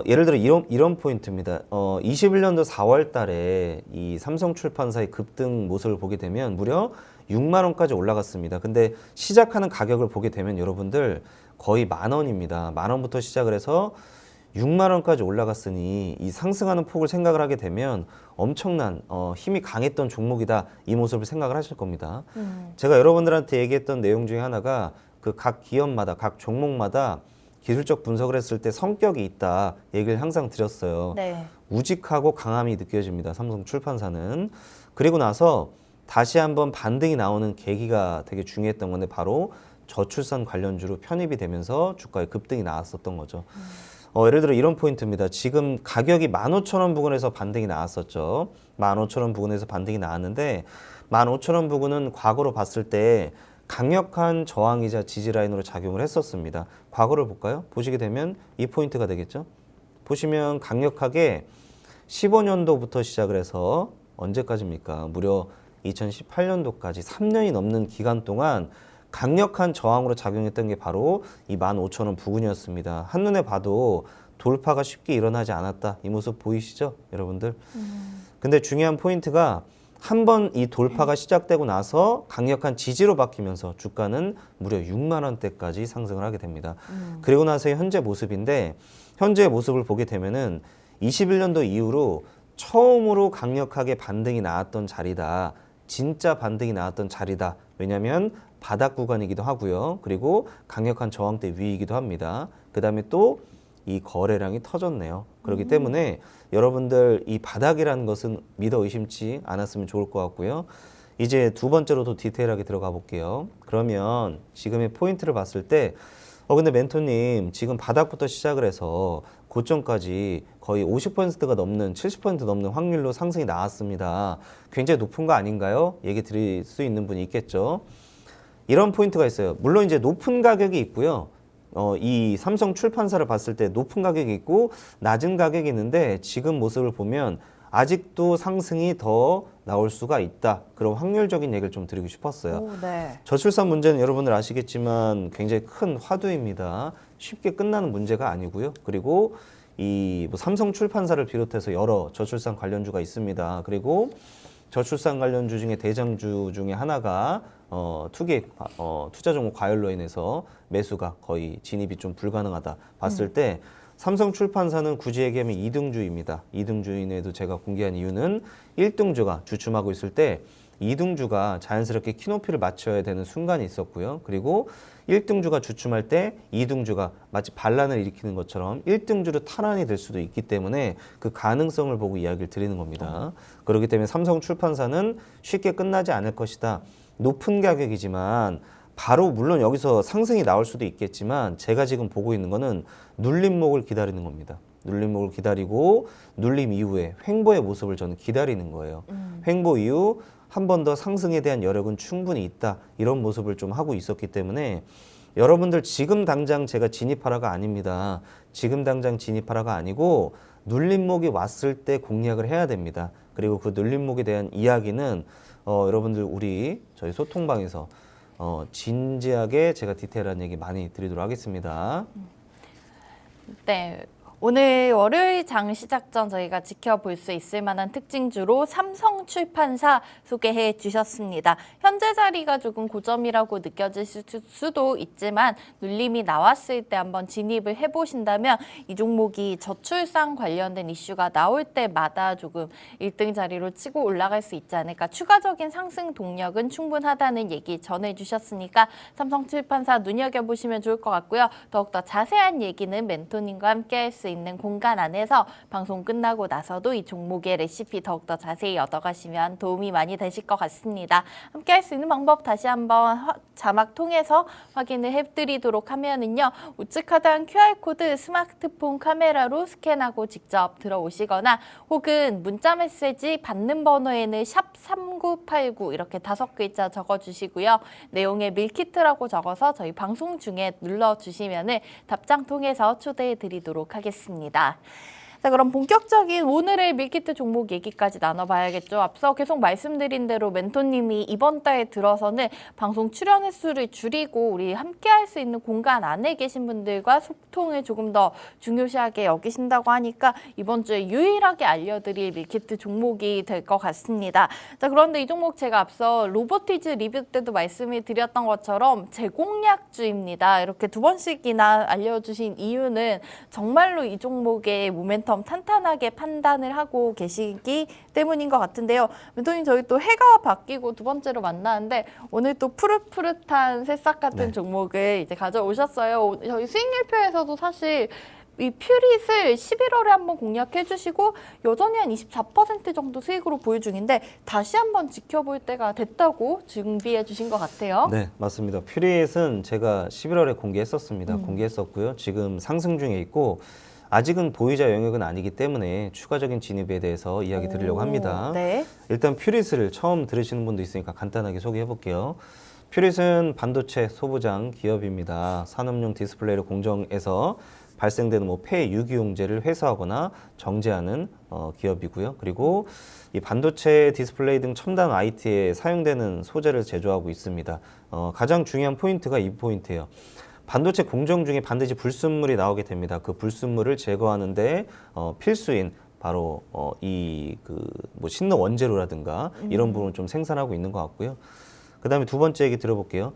S2: 예를 들어 이런 포인트입니다. 21년도 4월 달에 이 삼성출판사의 급등 모습을 보게 되면 무려 6만 원까지 올라갔습니다. 근데 시작하는 가격을 보게 되면 여러분들 거의 10,000원입니다. 10,000원부터 시작을 해서 6만 원까지 올라갔으니 이 상승하는 폭을 생각을 하게 되면 엄청난 힘이 강했던 종목이다. 이 모습을 생각을 하실 겁니다. 제가 여러분들한테 얘기했던 내용 중에 하나가 그 각 기업마다 각 종목마다 기술적 분석을 했을 때 성격이 있다 얘기를 항상 드렸어요.
S1: 네.
S2: 우직하고 강함이 느껴집니다. 삼성출판사는. 그리고 나서 다시 한번 반등이 나오는 계기가 되게 중요했던 건데 바로 저출산 관련주로 편입이 되면서 주가에 급등이 나왔었던 거죠. 예를 들어 이런 포인트입니다. 지금 가격이 15,000원 부근에서 반등이 나왔었죠. 15,000원 부근에서 반등이 나왔는데 15,000원 부근은 과거로 봤을 때 강력한 저항이자 지지라인으로 작용을 했었습니다. 과거를 볼까요? 보시게 되면 이 포인트가 되겠죠. 보시면 강력하게 15년도부터 시작을 해서 언제까지입니까? 무려 2018년도까지 3년이 넘는 기간 동안 강력한 저항으로 작용했던 게 바로 이 15,000원 부근이었습니다. 한눈에 봐도 돌파가 쉽게 일어나지 않았다. 이 모습 보이시죠? 여러분들? 근데 중요한 포인트가 한 번 이 돌파가 시작되고 나서 강력한 지지로 바뀌면서 주가는 무려 6만 원대까지 상승을 하게 됩니다. 그리고 나서의 현재 모습인데 현재의 모습을 보게 되면은 21년도 이후로 처음으로 강력하게 반등이 나왔던 자리다. 진짜 반등이 나왔던 자리다. 왜냐하면 바닥 구간이기도 하고요. 그리고 강력한 저항대 위이기도 합니다. 그 다음에 또 이 거래량이 터졌네요. 그렇기 때문에 여러분들 이 바닥이라는 것은 믿어 의심치 않았으면 좋을 것 같고요. 이제 두 번째로 더 디테일하게 들어가 볼게요. 그러면 지금의 포인트를 봤을 때 근데 멘토님 지금 바닥부터 시작을 해서 고점까지 거의 50%가 넘는 70% 넘는 확률로 상승이 나왔습니다. 굉장히 높은 거 아닌가요? 얘기 드릴 수 있는 분이 있겠죠. 이런 포인트가 있어요. 물론 이제 높은 가격이 있고요. 이 삼성 출판사를 봤을 때 높은 가격이 있고 낮은 가격이 있는데 지금 모습을 보면 아직도 상승이 더 나올 수가 있다. 그런 확률적인 얘기를 좀 드리고 싶었어요.
S1: 오, 네.
S2: 저출산 문제는 여러분들 아시겠지만 굉장히 큰 화두입니다. 쉽게 끝나는 문제가 아니고요. 그리고 이 뭐 삼성 출판사를 비롯해서 여러 저출산 관련주가 있습니다. 그리고 저출산 관련주 중에 대장주 중에 하나가 투자 종목 과열로 인해서 매수가 거의 진입이 좀 불가능하다 봤을 때 삼성출판사는 굳이 얘기하면 2등주입니다. 2등주인에도 제가 공개한 이유는 1등주가 주춤하고 있을 때 2등주가 자연스럽게 키높이를 맞춰야 되는 순간이 있었고요. 그리고 1등주가 주춤할 때 2등주가 마치 반란을 일으키는 것처럼 1등주로 탈환이 될 수도 있기 때문에 그 가능성을 보고 이야기를 드리는 겁니다. 그렇기 때문에 삼성출판사는 쉽게 끝나지 않을 것이다. 높은 가격이지만 바로 물론 여기서 상승이 나올 수도 있겠지만 제가 지금 보고 있는 거는 눌림목을 기다리는 겁니다. 눌림목을 기다리고 눌림 이후에 횡보의 모습을 저는 기다리는 거예요. 횡보 이후 한 번 더 상승에 대한 여력은 충분히 있다. 이런 모습을 좀 하고 있었기 때문에 여러분들 지금 당장 제가 진입하라가 아닙니다. 지금 당장 진입하라가 아니고 눌림목이 왔을 때 공략을 해야 됩니다. 그리고 그 눌림목에 대한 이야기는 여러분들 우리 저희 소통방에서 진지하게 제가 디테일한 얘기 많이 드리도록 하겠습니다.
S1: 네. 오늘 월요일 장 시작 전 저희가 지켜볼 수 있을 만한 특징주로 삼성출판사 소개해 주셨습니다. 현재 자리가 조금 고점이라고 느껴질 수도 있지만 눌림이 나왔을 때 한번 진입을 해보신다면 이 종목이 저출산 관련된 이슈가 나올 때마다 조금 1등 자리로 치고 올라갈 수 있지 않을까. 추가적인 상승 동력은 충분하다는 얘기 전해주셨으니까 삼성출판사 눈여겨보시면 좋을 것 같고요. 더욱더 자세한 얘기는 멘토님과 함께 할 수 있는 공간 안에서 방송 끝나고 나서도 이 종목의 레시피 더욱더 자세히 얻어가시면 도움이 많이 되실 것 같습니다. 함께 할 수 있는 방법 다시 한번 자막 통해서 확인을 해드리도록 하면은요. 우측 하단 QR코드 스마트폰 카메라로 스캔하고 직접 들어오시거나 혹은 문자 메시지 받는 번호에는 샵 3989 이렇게 5글자 적어주시고요. 내용에 밀키트라고 적어서 저희 방송 중에 눌러주시면은 답장 통해서 초대해드리도록 하겠습니다. 자, 그럼 본격적인 오늘의 밀키트 종목 얘기까지 나눠봐야겠죠. 앞서 계속 말씀드린 대로 멘토님이 이번 달에 들어서는 방송 출연 횟수를 줄이고 우리 함께 할 수 있는 공간 안에 계신 분들과 소통을 조금 더 중요시하게 여기신다고 하니까 이번 주에 유일하게 알려드릴 밀키트 종목이 될 것 같습니다. 자, 그런데 이 종목 제가 앞서 로보티즈 리뷰 때도 말씀을 드렸던 것처럼 제공약주입니다. 이렇게 2번씩이나 알려주신 이유는 정말로 이 종목의 모멘텀 탄탄하게 판단을 하고 계시기 때문인 것 같은데요. 멘토님 저희 또 해가 바뀌고 2번째로 만나는데 오늘 또 푸릇푸릇한 새싹 같은 종목을 이제 가져오셨어요. 저희 수익률표에서도 사실 이 퓨릿을 11월에 한번 공략해 주시고 여전히 한 24% 정도 수익으로 보유 중인데 다시 한번 지켜볼 때가 됐다고 준비해 주신 것 같아요.
S2: 네, 맞습니다. 퓨릿은 제가 11월에 공개했었습니다. 공개했었고요. 지금 상승 중에 있고 아직은 보유자 영역은 아니기 때문에 추가적인 진입에 대해서 이야기 드리려고 합니다.
S1: 네.
S2: 일단 퓨릿을 처음 들으시는 분도 있으니까 간단하게 소개해 볼게요. 퓨릿은 반도체 소부장 기업입니다. 산업용 디스플레이를 공정해서 발생되는 폐유기용제를 회수하거나 정제하는 기업이고요. 그리고 이 반도체 디스플레이 등 첨단 IT에 사용되는 소재를 제조하고 있습니다. 가장 중요한 포인트가 이 포인트예요. 반도체 공정 중에 반드시 불순물이 나오게 됩니다. 그 불순물을 제거하는데 필수인 바로 신너 원재료라든가 이런 부분을 좀 생산하고 있는 것 같고요. 그다음에 두 번째 얘기 들어볼게요.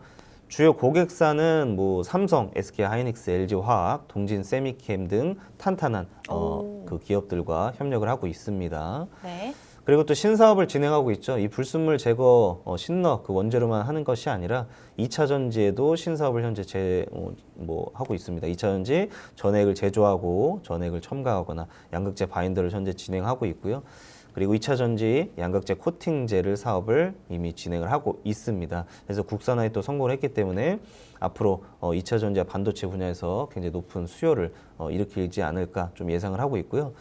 S2: 주요 고객사는 삼성, SK 하이닉스, LG 화학, 동진 세미캠 등 탄탄한 그 기업들과 협력을 하고 있습니다.
S1: 네.
S2: 그리고 또 신사업을 진행하고 있죠. 이 불순물 제거 신너 그 원재료만 하는 것이 아니라 2차 전지에도 신사업을 현재 하고 있습니다. 2차 전지 전액을 제조하고 전액을 첨가하거나 양극재 바인더를 현재 진행하고 있고요. 그리고 2차 전지 양극재 코팅제를 사업을 이미 진행을 하고 있습니다. 그래서 국산화에 또 성공을 했기 때문에 앞으로 2차 전지와 반도체 분야에서 굉장히 높은 수요를 일으키지 않을까 좀 예상을 하고 있고요.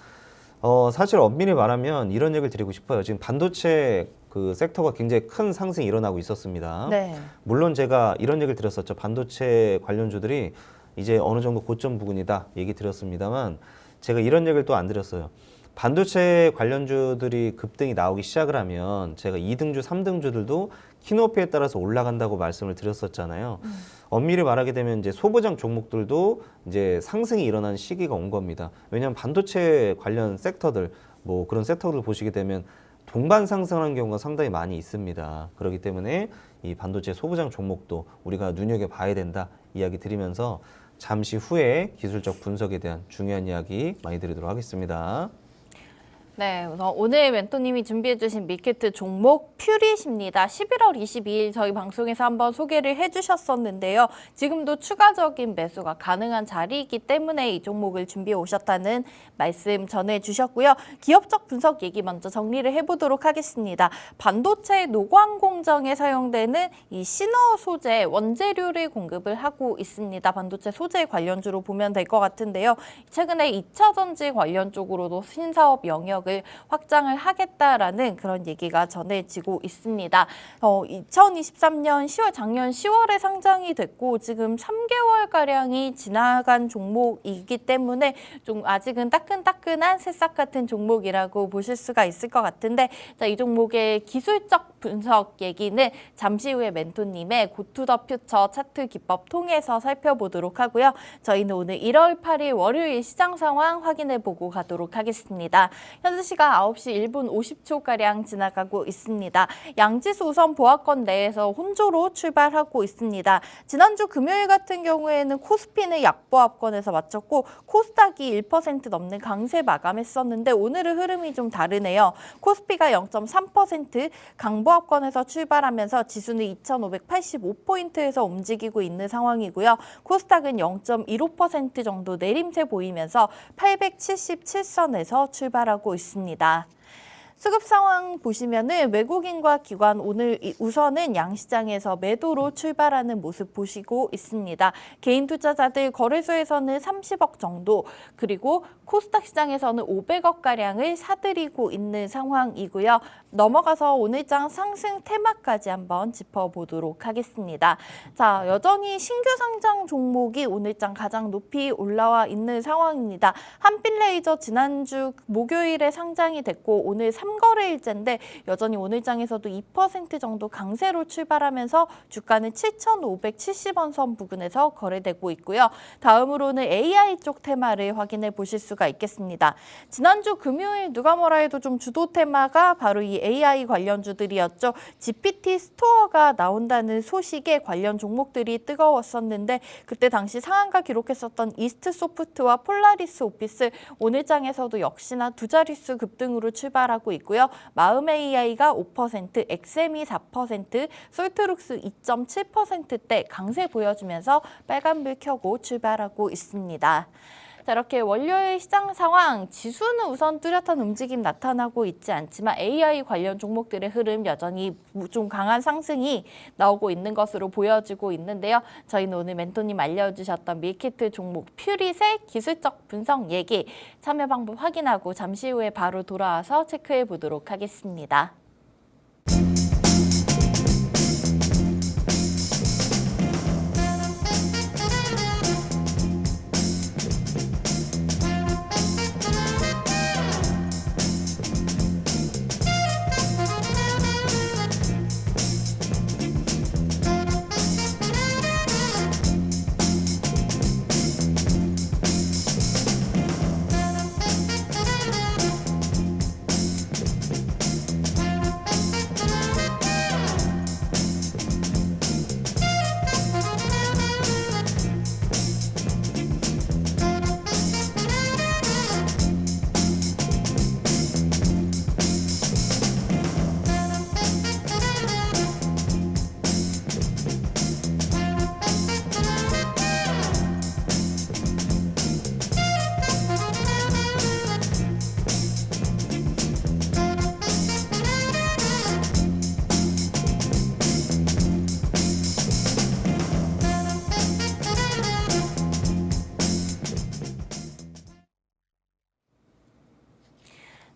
S2: 사실 엄밀히 말하면 이런 얘기를 드리고 싶어요. 지금 반도체 그 섹터가 굉장히 큰 상승이 일어나고 있었습니다.
S1: 네.
S2: 물론 제가 이런 얘기를 드렸었죠. 반도체 관련주들이 이제 어느 정도 고점 부근이다 얘기 드렸습니다만 제가 이런 얘기를 또 안 드렸어요. 반도체 관련주들이 급등이 나오기 시작을 하면 제가 2등주, 3등주들도 키높이에 따라서 올라간다고 말씀을 드렸었잖아요. 엄밀히 말하게 되면 이제 소부장 종목들도 이제 상승이 일어나는 시기가 온 겁니다. 왜냐하면 반도체 관련 섹터들, 뭐 그런 섹터들 보시게 되면 동반 상승하는 경우가 상당히 많이 있습니다. 그렇기 때문에 이 반도체 소부장 종목도 우리가 눈여겨봐야 된다 이야기 드리면서 잠시 후에 기술적 분석에 대한 중요한 이야기 많이 드리도록 하겠습니다.
S1: 네, 우선 오늘 멘토님이 준비해주신 밀키트 종목 퓨릿입니다. 11월 22일 저희 방송에서 한번 소개를 해주셨었는데요. 지금도 추가적인 매수가 가능한 자리이기 때문에 이 종목을 준비해 오셨다는 말씀 전해주셨고요. 기업적 분석 얘기 먼저 정리를 해보도록 하겠습니다. 반도체 노광 공정에 사용되는 이 시너 소재 원재료를 공급을 하고 있습니다. 반도체 소재 관련주로 보면 될 것 같은데요. 최근에 2차 전지 관련 쪽으로도 신사업 영역 확장을 하겠다라는 그런 얘기가 전해지고 있습니다. 2023년 10월, 작년 10월에 상장이 됐고 지금 3개월가량이 지나간 종목이기 때문에 좀 아직은 따끈따끈한 새싹 같은 종목이라고 보실 수가 있을 것 같은데 자, 이 종목의 기술적 분석 얘기는 잠시 후에 멘토님의 고투더 퓨처 차트 기법 통해서 살펴보도록 하고요. 저희는 오늘 1월 8일 월요일 시장 상황 확인해보고 가도록 하겠습니다. 현재 시각 9시 1분 50초가량 지나가고 있습니다. 양지수 우선 보합권 내에서 혼조로 출발하고 있습니다. 지난주 금요일 같은 경우에는 코스피는 약보합권에서 마쳤고 코스닥이 1% 넘는 강세 마감했었는데 오늘은 흐름이 좀 다르네요. 코스피가 0.3% 강보합권에서 출발하면서 지수는 2,585포인트에서 움직이고 있는 상황이고요. 코스닥은 0.15% 정도 내림세 보이면서 877선에서 출발하고 있습니다. 수급 상황 보시면은 외국인과 기관 오늘 우선은 양시장에서 매도로 출발하는 모습 보시고 있습니다. 개인 투자자들 거래소에서는 30억 정도 그리고 코스닥 시장에서는 500억 가량을 사들이고 있는 상황이고요. 넘어가서 오늘장 상승 테마까지 한번 짚어보도록 하겠습니다. 자, 여전히 신규 상장 종목이 오늘장 가장 높이 올라와 있는 상황입니다. 한빛레이저 지난주 목요일에 상장이 됐고 오늘 3거래일째인데 여전히 오늘장에서도 2% 정도 강세로 출발하면서 주가는 7,570원 선 부근에서 거래되고 있고요. 다음으로는 AI 쪽 테마를 확인해 보실 수가 있겠습니다. 지난주 금요일 누가 뭐라 해도 좀 주도 테마가 바로 이 AI 관련주들이었죠. GPT 스토어가 나온다는 소식에 관련 종목들이 뜨거웠었는데 그때 당시 상한가 기록했었던 이스트 소프트와 폴라리스 오피스 오늘장에서도 역시나 두 자릿수 급등으로 출발하고 있고요. 마음 AI가 5%, 엑셈이 4%, 솔트룩스 2.7%대 강세 보여주면서 빨간불 켜고 출발하고 있습니다. 자, 이렇게 월요일 시장 상황, 지수는 우선 뚜렷한 움직임 나타나고 있지 않지만 AI 관련 종목들의 흐름 여전히 좀 강한 상승이 나오고 있는 것으로 보여지고 있는데요. 저희는 오늘 멘토님 알려주셨던 밀키트 종목 퓨릿의 기술적 분석 얘기, 참여 방법 확인하고 잠시 후에 바로 돌아와서 체크해 보도록 하겠습니다.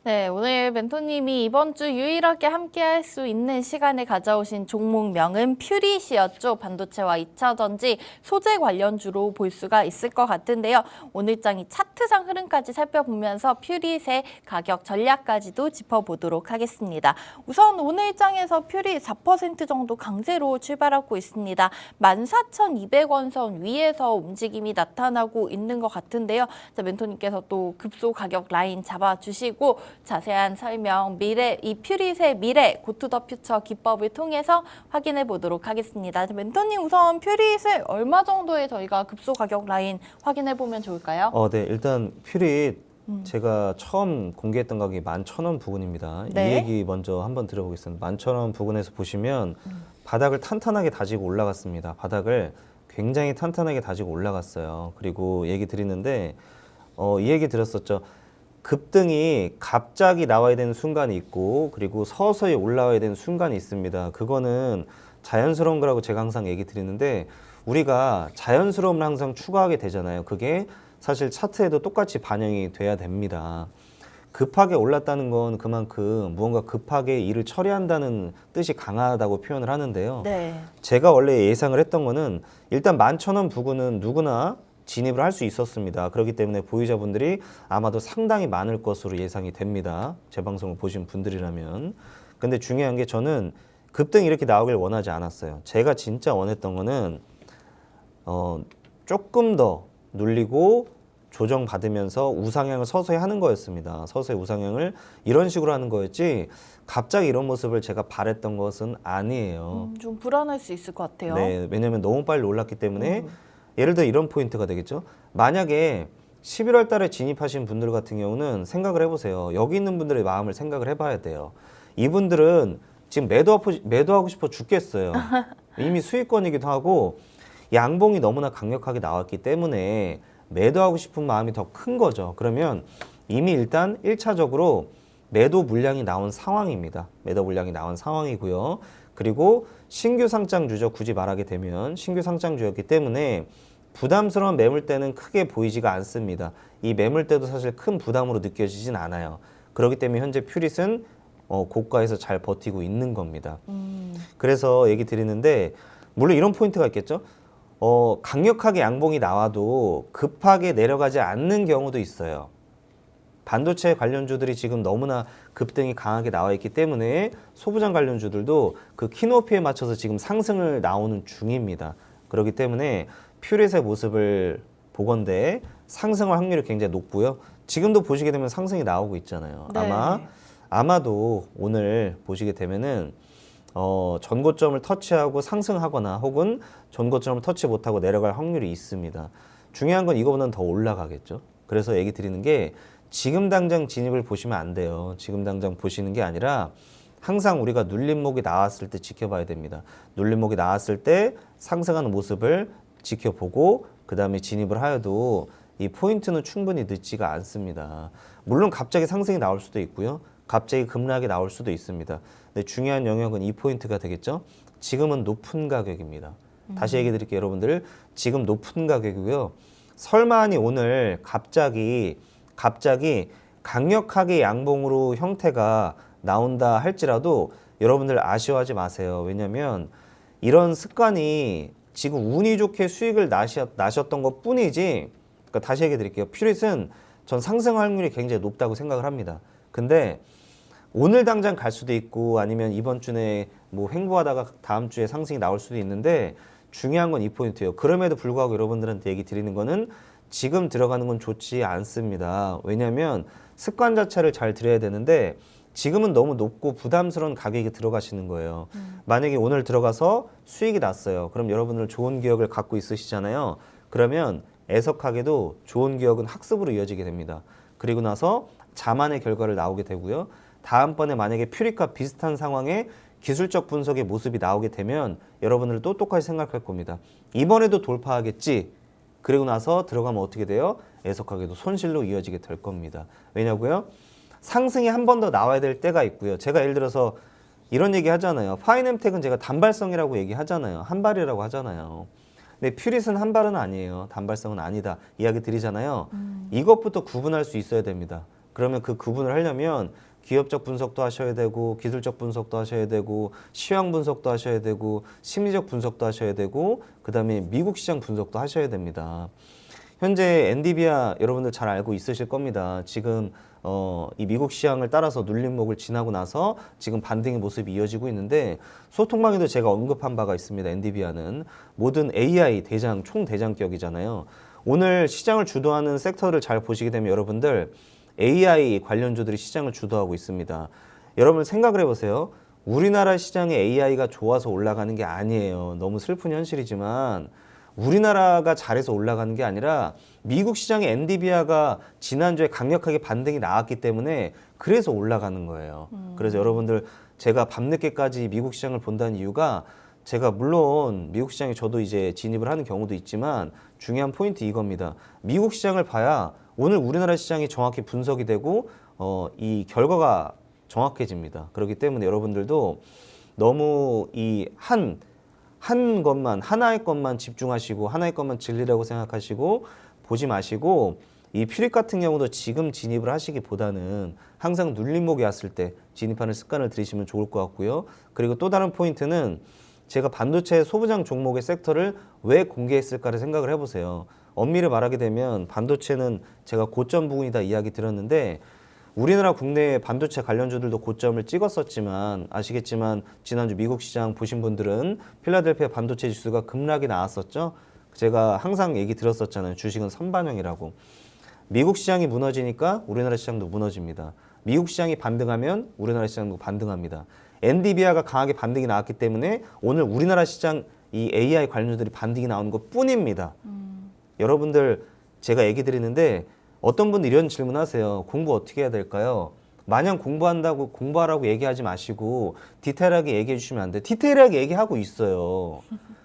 S1: 네, 오늘 멘토님이 이번 주 유일하게 함께할 수 있는 시간에 가져오신 종목명은 퓨릿이었죠. 반도체와 2차 전지, 소재 관련주로 볼 수가 있을 것 같은데요. 오늘장이 차트상 흐름까지 살펴보면서 퓨릿의 가격 전략까지도 짚어보도록 하겠습니다. 우선 오늘장에서 퓨릿 4% 정도 강세로 출발하고 있습니다. 14,200원 선 위에서 움직임이 나타나고 있는 것 같은데요. 자, 멘토님께서 또 급소 가격 라인 잡아주시고 자세한 설명, 이 퓨릿의 미래, 고투더 퓨처 기법을 통해서 확인해 보도록 하겠습니다. 멘토님 우선 퓨릿을 얼마 정도의 저희가 급소 가격 라인 확인해 보면 좋을까요?
S2: 네, 일단 퓨릿 제가 처음 공개했던 가격이 11,000원 부근입니다.
S1: 네.
S2: 이 얘기 먼저 한번 들어보겠습니다. 11,000원 부근에서 보시면 바닥을 탄탄하게 다지고 올라갔습니다. 바닥을 굉장히 탄탄하게 다지고 올라갔어요. 그리고 얘기 드리는데 이 얘기 들었었죠. 급등이 갑자기 나와야 되는 순간이 있고 그리고 서서히 올라와야 되는 순간이 있습니다. 그거는 자연스러운 거라고 제가 항상 얘기 드리는데 우리가 자연스러움을 항상 추구하게 되잖아요. 그게 사실 차트에도 똑같이 반영이 돼야 됩니다. 급하게 올랐다는 건 그만큼 무언가 급하게 일을 처리한다는 뜻이 강하다고 표현을 하는데요.
S1: 네.
S2: 제가 원래 예상을 했던 거는 일단 11,000원 부근은 누구나 진입을 할 수 있었습니다. 그렇기 때문에 보유자분들이 아마도 상당히 많을 것으로 예상이 됩니다. 제 방송을 보신 분들이라면. 근데 중요한 게 저는 급등이 이렇게 나오길 원하지 않았어요. 제가 진짜 원했던 거는 조금 더 눌리고 조정받으면서 우상향을 서서히 하는 거였습니다. 서서히 우상향을 이런 식으로 하는 거였지 갑자기 이런 모습을 제가 바랬던 것은 아니에요.
S1: 좀 불안할 수 있을 것 같아요.
S2: 네, 왜냐하면 너무 빨리 올랐기 때문에 예를 들어 이런 포인트가 되겠죠. 만약에 11월 달에 진입하신 분들 같은 경우는 생각을 해보세요. 여기 있는 분들의 마음을 생각을 해봐야 돼요. 이분들은 지금 매도하고 싶어 죽겠어요. 이미 수익권이기도 하고 양봉이 너무나 강력하게 나왔기 때문에 매도하고 싶은 마음이 더 큰 거죠. 그러면 이미 일단 1차적으로 매도 물량이 나온 상황입니다. 매도 물량이 나온 상황이고요. 그리고 신규 상장주죠. 굳이 말하게 되면 신규 상장주였기 때문에 부담스러운 매물대는 크게 보이지가 않습니다. 이 매물대도 사실 큰 부담으로 느껴지진 않아요. 그렇기 때문에 현재 퓨릿은 고가에서 잘 버티고 있는 겁니다. 그래서 얘기 드리는데 물론 이런 포인트가 있겠죠. 강력하게 양봉이 나와도 급하게 내려가지 않는 경우도 있어요. 반도체 관련주들이 지금 너무나 급등이 강하게 나와 있기 때문에 소부장 관련주들도 그 키높이에 맞춰서 지금 상승을 나오는 중입니다. 그렇기 때문에 퓨릿의 모습을 보건대 상승할 확률이 굉장히 높고요. 지금도 보시게 되면 상승이 나오고 있잖아요.
S1: 네.
S2: 아마도 오늘 보시게 되면은 전고점을 터치하고 상승하거나 혹은 전고점을 터치 못하고 내려갈 확률이 있습니다. 중요한 건 이거보다는 더 올라가겠죠. 그래서 얘기 드리는 게 지금 당장 진입을 보시면 안 돼요. 지금 당장 보시는 게 아니라 항상 우리가 눌림목이 나왔을 때 지켜봐야 됩니다. 눌림목이 나왔을 때 상승하는 모습을 지켜보고 그 다음에 진입을 하여도 이 포인트는 충분히 늦지가 않습니다. 물론 갑자기 상승이 나올 수도 있고요. 갑자기 급락이 나올 수도 있습니다. 근데 중요한 영역은 이 포인트가 되겠죠. 지금은 높은 가격입니다. 다시 얘기 드릴게요. 여러분들 지금 높은 가격이고요. 설마니 오늘 갑자기 강력하게 양봉으로 형태가 나온다 할지라도 여러분들 아쉬워하지 마세요. 왜냐하면 이런 습관이 지금 운이 좋게 수익을 나셨던 것 뿐이지, 그러니까 다시 얘기해 드릴게요. 퓨릿은 전 상승 확률이 굉장히 높다고 생각을 합니다. 근데 오늘 당장 갈 수도 있고 아니면 이번 주에 뭐 횡보하다가 다음 주에 상승이 나올 수도 있는데 중요한 건 이 포인트예요. 그럼에도 불구하고 여러분들한테 얘기 드리는 거는 지금 들어가는 건 좋지 않습니다. 왜냐하면 습관 자체를 잘 들여야 되는데 지금은 너무 높고 부담스러운 가격에 들어가시는 거예요. 만약에 오늘 들어가서 수익이 났어요. 그럼 여러분들 좋은 기억을 갖고 있으시잖아요. 그러면 애석하게도 좋은 기억은 학습으로 이어지게 됩니다. 그리고 나서 자만의 결과를 나오게 되고요. 다음번에 만약에 퓨릿과 비슷한 상황에 기술적 분석의 모습이 나오게 되면 여러분들도 똑같이 생각할 겁니다. 이번에도 돌파하겠지. 그리고 나서 들어가면 어떻게 돼요? 애석하게도 손실로 이어지게 될 겁니다. 왜냐고요? 상승이 한 번 더 나와야 될 때가 있고요. 제가 예를 들어서 이런 얘기 하잖아요. 파이nem텍은 제가 단발성이라고 얘기하잖아요. 한 발이라고 하잖아요. 근데 퓨릿은 한 발은 아니에요. 단발성은 아니다. 이야기 드리잖아요. 이것부터 구분할 수 있어야 됩니다. 그러면 그 구분을 하려면 기업적 분석도 하셔야 되고 기술적 분석도 하셔야 되고 시황 분석도 하셔야 되고 심리적 분석도 하셔야 되고 그다음에 미국 시장 분석도 하셔야 됩니다. 현재 엔디비아 여러분들 잘 알고 있으실 겁니다. 지금 이 미국 시장을 따라서 눌림목을 지나고 나서 지금 반등의 모습이 이어지고 있는데 소통방에도 제가 언급한 바가 있습니다. 엔디비아는 모든 AI 대장 총대장격이잖아요. 오늘 시장을 주도하는 섹터를 잘 보시게 되면 여러분들 AI 관련주들이 시장을 주도하고 있습니다. 여러분 생각을 해보세요. 우리나라 시장에 AI가 좋아서 올라가는 게 아니에요. 너무 슬픈 현실이지만 우리나라가 잘해서 올라가는 게 아니라 미국 시장의 엔디비아가 지난주에 강력하게 반등이 나왔기 때문에 그래서 올라가는 거예요. 그래서 여러분들 제가 밤늦게까지 미국 시장을 본다는 이유가 제가 물론 미국 시장에 저도 이제 진입을 하는 경우도 있지만 중요한 포인트 이겁니다. 미국 시장을 봐야 오늘 우리나라 시장이 정확히 분석이 되고 이 결과가 정확해집니다. 그렇기 때문에 여러분들도 너무 이 하나의 것만 집중하시고 하나의 것만 진리라고 생각하시고 보지 마시고 이 퓨릭 같은 경우도 지금 진입을 하시기보다는 항상 눌림목이 왔을 때 진입하는 습관을 들이시면 좋을 것 같고요. 그리고 또 다른 포인트는 제가 반도체 소부장 종목의 섹터를 왜 공개했을까를 생각을 해보세요. 엄밀히 말하게 되면 반도체는 제가 고점 부근이다 이야기 드렸는데 우리나라 국내 반도체 관련주들도 고점을 찍었었지만 아시겠지만 지난주 미국 시장 보신 분들은 필라델피아 반도체 지수가 급락이 나왔었죠. 제가 항상 얘기 들었었잖아요. 주식은 선반영이라고. 미국 시장이 무너지니까 우리나라 시장도 무너집니다. 미국 시장이 반등하면 우리나라 시장도 반등합니다. 엔디비아가 강하게 반등이 나왔기 때문에 오늘 우리나라 시장 이 AI 관련주들이 반등이 나오는 것 뿐입니다. 여러분들 제가 얘기 드리는데 어떤 분들 이런 질문하세요. 공부 어떻게 해야 될까요? 마냥 공부하라고 얘기하지 마시고 디테일하게 얘기해 주시면 안 돼요. 디테일하게 얘기하고 있어요.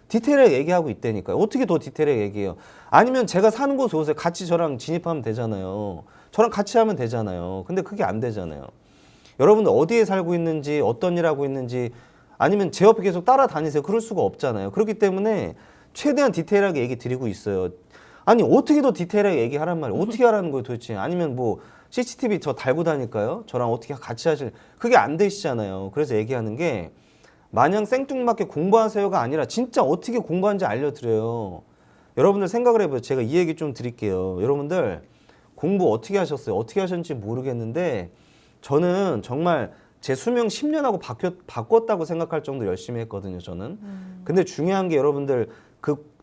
S2: 디테일하게 얘기하고 있다니까요. 어떻게 더 디테일하게 얘기해요? 아니면 제가 사는 곳에 오세요. 같이 저랑 진입하면 되잖아요. 저랑 같이 하면 되잖아요. 근데 그게 안 되잖아요. 여러분들 어디에 살고 있는지 어떤 일 하고 있는지 아니면 제 옆에 계속 따라다니세요. 그럴 수가 없잖아요. 그렇기 때문에 최대한 디테일하게 얘기 드리고 있어요. 아니 어떻게 더 디테일하게 얘기하란 말이에요. 어떻게 하라는 거예요 도대체. 아니면 뭐 CCTV 저 달고 다닐까요? 저랑 어떻게 같이 하실 그게 안 되시잖아요. 그래서 얘기하는 게 마냥 생뚱맞게 공부하세요가 아니라 진짜 어떻게 공부하는지 알려드려요. 여러분들 생각을 해봐요. 제가 이 얘기 좀 드릴게요. 여러분들 공부 어떻게 하셨어요? 어떻게 하셨는지 모르겠는데 저는 정말 제 수명 10년하고 바꿨다고 생각할 정도로 열심히 했거든요. 저는. 근데 중요한 게 여러분들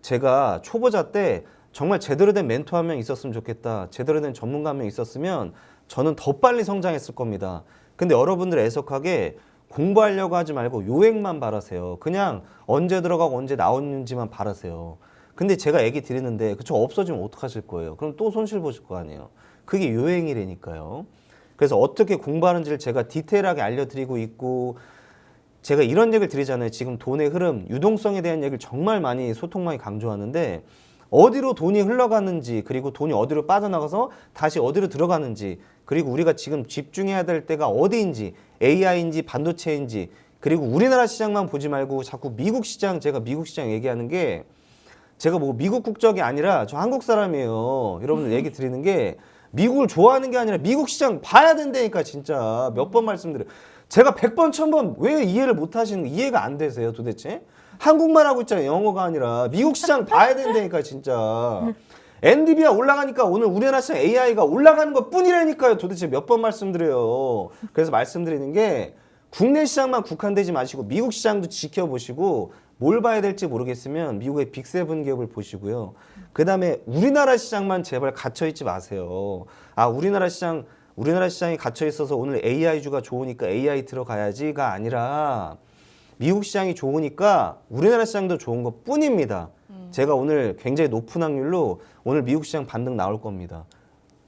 S2: 제가 초보자 때 정말 제대로 된 멘토 한 명 있었으면 좋겠다. 제대로 된 전문가 한 명 있었으면 저는 더 빨리 성장했을 겁니다. 근데 여러분들 애석하게 공부하려고 하지 말고 요행만 바라세요. 그냥 언제 들어가고 언제 나오는지만 바라세요. 근데 제가 얘기 드리는데 그쵸 없어지면 어떡하실 거예요? 그럼 또 손실 보실 거 아니에요. 그게 요행이라니까요. 그래서 어떻게 공부하는지를 제가 디테일하게 알려드리고 있고 제가 이런 얘기를 드리잖아요. 지금 돈의 흐름, 유동성에 대한 얘기를 정말 많이 소통망이 강조하는데 어디로 돈이 흘러가는지 그리고 돈이 어디로 빠져나가서 다시 어디로 들어가는지 그리고 우리가 지금 집중해야 될 때가 어디인지 AI인지 반도체인지 그리고 우리나라 시장만 보지 말고 자꾸 미국 시장 제가 미국 시장 얘기하는 게 제가 뭐 미국 국적이 아니라 저 한국 사람이에요. 여러분들 얘기 드리는 게 미국을 좋아하는 게 아니라 미국 시장 봐야 된다니까 진짜 몇 번 말씀드려요. 제가 100번 1000번 왜 이해를 못 하시는 이해가 안 되세요 도대체? 한국말 하고 있잖아요. 영어가 아니라 미국 시장 봐야 된다니까 진짜. 엔디비아 올라가니까 오늘 우리나라 시장 AI가 올라가는 것 뿐이라니까요. 도대체 몇 번 말씀드려요. 그래서 말씀드리는 게 국내 시장만 국한되지 마시고 미국 시장도 지켜보시고 뭘 봐야 될지 모르겠으면 미국의 빅7 기업을 보시고요. 그 다음에 우리나라 시장만 제발 갇혀있지 마세요. 아 우리나라 시장이 갇혀있어서 오늘 AI주가 좋으니까 AI 들어가야지가 아니라 미국 시장이 좋으니까 우리나라 시장도 좋은 것 뿐입니다. 제가 오늘 굉장히 높은 확률로 오늘 미국 시장 반등 나올 겁니다.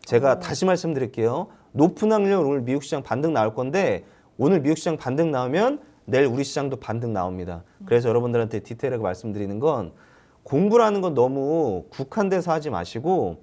S2: 제가 다시 말씀드릴게요. 높은 확률로 오늘 미국 시장 반등 나올 건데 오늘 미국 시장 반등 나오면 내일 우리 시장도 반등 나옵니다. 그래서 여러분들한테 디테일하게 말씀드리는 건 공부라는 건 너무 국한돼서 하지 마시고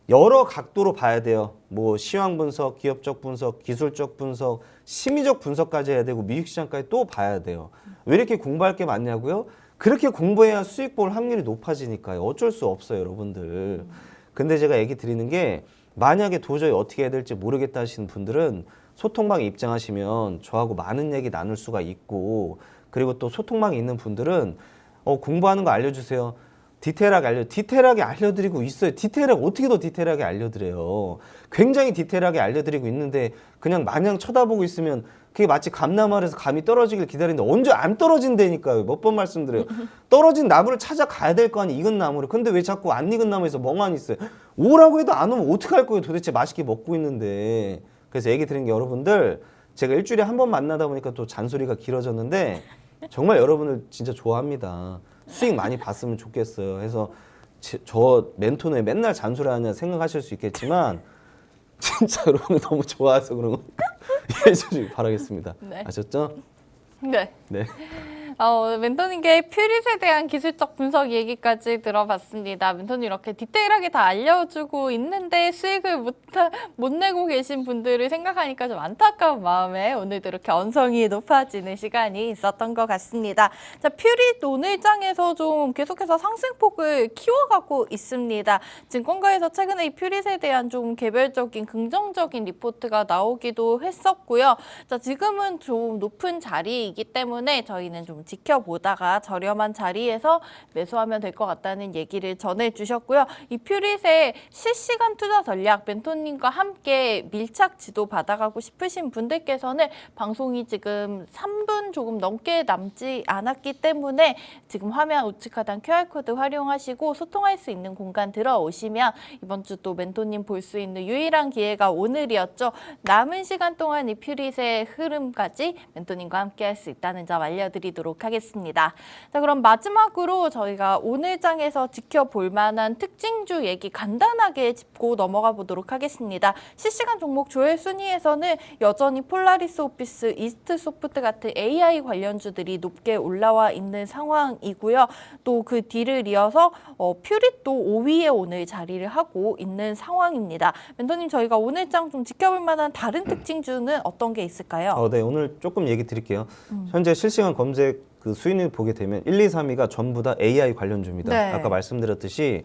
S2: 여러 각도로 봐야 돼요. 뭐 시황 분석, 기업적 분석, 기술적 분석, 심리적 분석까지 해야 되고 미국 시장까지 또 봐야 돼요. 왜 이렇게 공부할 게 많냐고요? 그렇게 공부해야 수익 볼 확률이 높아지니까요. 어쩔 수 없어요, 여러분들. 근데 제가 얘기 드리는 게 만약에 도저히 어떻게 해야 될지 모르겠다 하시는 분들은 소통방에 입장하시면 저하고 많은 얘기 나눌 수가 있고, 그리고 또 소통방에 있는 분들은 공부하는 거 알려주세요. 디테일하게 알려드리고 있어요. 디테일하게 어떻게 더 디테일하게 알려드려요. 굉장히 디테일하게 알려드리고 있는데 그냥 마냥 쳐다보고 있으면 그게 마치 감나무에서 감이 떨어지길 기다리는데 언제 안 떨어진다니까요. 몇 번 말씀드려요. 떨어진 나무를 찾아가야 될 거 아니에요. 익은 나무를. 근데 왜 자꾸 안 익은 나무에서 멍하니 있어요. 오라고 해도 안 오면 어떡할 거예요. 도대체 맛있게 먹고 있는데. 그래서 얘기 드린 게 여러분들, 제가 일주일에 한 번 만나다 보니까 또 잔소리가 길어졌는데 정말 여러분을 진짜 좋아합니다. 수익 많이 봤으면 좋겠어요. 그래서 저 멘토는 맨날 잔소리하냐 생각하실 수 있겠지만 진짜 여러분을 너무 좋아해서 그런 거니까 이해해 주시기 바라겠습니다.
S1: 네.
S2: 아셨죠?
S1: 네.
S2: 네.
S1: 멘토님께 퓨릿에 대한 기술적 분석 얘기까지 들어봤습니다. 멘토님 이렇게 디테일하게 다 알려주고 있는데 수익을 못 내고 계신 분들을 생각하니까 좀 안타까운 마음에 오늘도 이렇게 언성이 높아지는 시간이 있었던 것 같습니다. 자, 퓨릿 오늘장에서 좀 계속해서 상승폭을 키워가고 있습니다. 증권가에서 최근에 이 퓨릿에 대한 좀 개별적인 긍정적인 리포트가 나오기도 했었고요. 자, 지금은 좀 높은 자리이기 때문에 저희는 좀 지켜보다가 저렴한 자리에서 매수하면 될 것 같다는 얘기를 전해주셨고요. 이 퓨릿의 실시간 투자 전략 멘토님과 함께 밀착 지도 받아가고 싶으신 분들께서는 방송이 지금 3분 조금 넘게 남지 않았기 때문에 지금 화면 우측 하단 QR코드 활용하시고 소통할 수 있는 공간 들어오시면 이번 주 또 멘토님 볼 수 있는 유일한 기회가 오늘이었죠. 남은 시간 동안 이 퓨릿의 흐름까지 멘토님과 함께 할 수 있다는 점 알려드리도록 하겠습니다. 자, 그럼 마지막으로 저희가 오늘 장에서 지켜볼 만한 특징주 얘기 간단하게 짚고 넘어가 보도록 하겠습니다. 실시간 종목 조회 순위에서는 여전히 폴라리스 오피스, 이스트 소프트 같은 AI 관련주들이 높게 올라와 있는 상황이고요. 또 그 뒤를 이어서 퓨릿도 5위에 오늘 자리를 하고 있는 상황입니다. 멘토님, 저희가 오늘 장 좀 지켜볼 만한 다른 특징주는 어떤 게 있을까요?
S2: 네, 오늘 조금 얘기 드릴게요. 현재 실시간 검색 그 수익률 보게 되면 1, 2, 3위가 전부 다 AI 관련주입니다.
S1: 네.
S2: 아까 말씀드렸듯이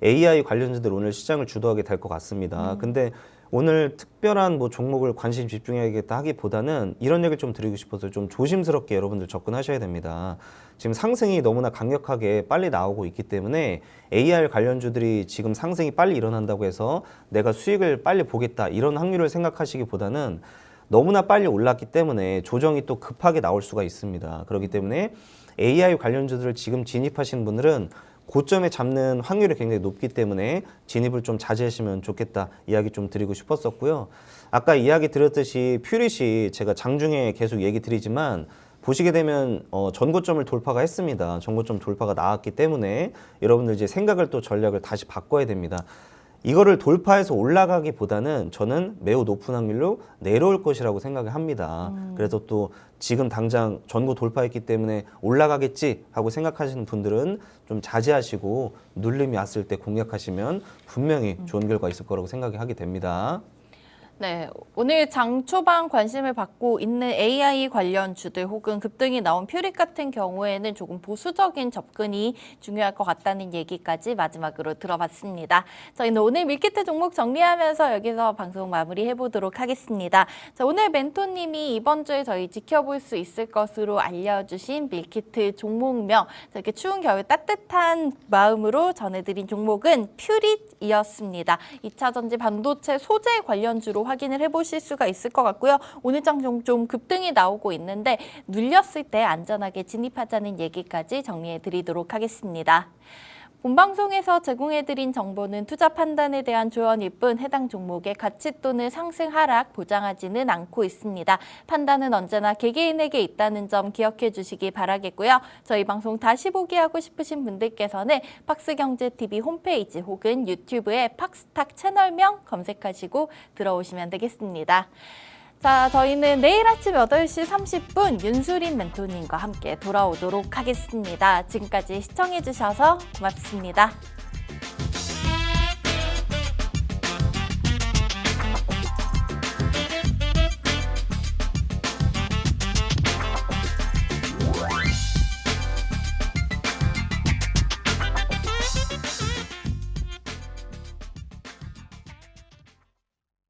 S2: AI 관련주들 오늘 시장을 주도하게 될 것 같습니다. 근데 오늘 특별한 뭐 종목을 관심 집중해야겠다 하기보다는 이런 얘기를 좀 드리고 싶어서 좀 조심스럽게 여러분들 접근하셔야 됩니다. 지금 상승이 너무나 강력하게 빨리 나오고 있기 때문에 AI 관련주들이 지금 상승이 빨리 일어난다고 해서 내가 수익을 빨리 보겠다 이런 확률을 생각하시기보다는 너무나 빨리 올랐기 때문에 조정이 또 급하게 나올 수가 있습니다. 그렇기 때문에 AI 관련주들을 지금 진입하신 분들은 고점에 잡는 확률이 굉장히 높기 때문에 진입을 좀 자제하시면 좋겠다 이야기 좀 드리고 싶었었고요. 아까 이야기 드렸듯이 퓨릿이 제가 장중에 계속 얘기 드리지만 보시게 되면 전고점을 돌파가 했습니다. 전고점 돌파가 나왔기 때문에 여러분들 이제 생각을 또 전략을 다시 바꿔야 됩니다. 이거를 돌파해서 올라가기보다는 저는 매우 높은 확률로 내려올 것이라고 생각을 합니다. 그래서 또 지금 당장 전고 돌파했기 때문에 올라가겠지 하고 생각하시는 분들은 좀 자제하시고 눌림이 왔을 때 공략하시면 분명히 좋은 결과 있을 거라고 생각하게 됩니다.
S1: 네, 오늘 장 초반 관심을 받고 있는 AI 관련 주들 혹은 급등이 나온 퓨릿 같은 경우에는 조금 보수적인 접근이 중요할 것 같다는 얘기까지 마지막으로 들어봤습니다. 저희는 오늘 밀키트 종목 정리하면서 여기서 방송 마무리해 보도록 하겠습니다. 자, 오늘 멘토님이 이번 주에 저희 지켜볼 수 있을 것으로 알려주신 밀키트 종목명, 이렇게 추운 겨울 따뜻한 마음으로 전해드린 종목은 퓨릿이었습니다. 2차 전지 반도체 소재 관련주로 확인을 해보실 수가 있을 것 같고요. 오늘 장 좀 급등이 나오고 있는데 눌렸을 때 안전하게 진입하자는 얘기까지 정리해 드리도록 하겠습니다. 본방송에서 제공해드린 정보는 투자 판단에 대한 조언일 뿐 해당 종목의 가치 또는 상승 하락 보장하지는 않고 있습니다. 판단은 언제나 개개인에게 있다는 점 기억해 주시기 바라겠고요. 저희 방송 다시 보기 하고 싶으신 분들께서는 팍스경제TV 홈페이지 혹은 유튜브에 팍스탁 채널명 검색하시고 들어오시면 되겠습니다. 자, 저희는 내일 아침 8시 30분 윤수린 멘토님과 함께 돌아오도록 하겠습니다. 지금까지 시청해주셔서 고맙습니다.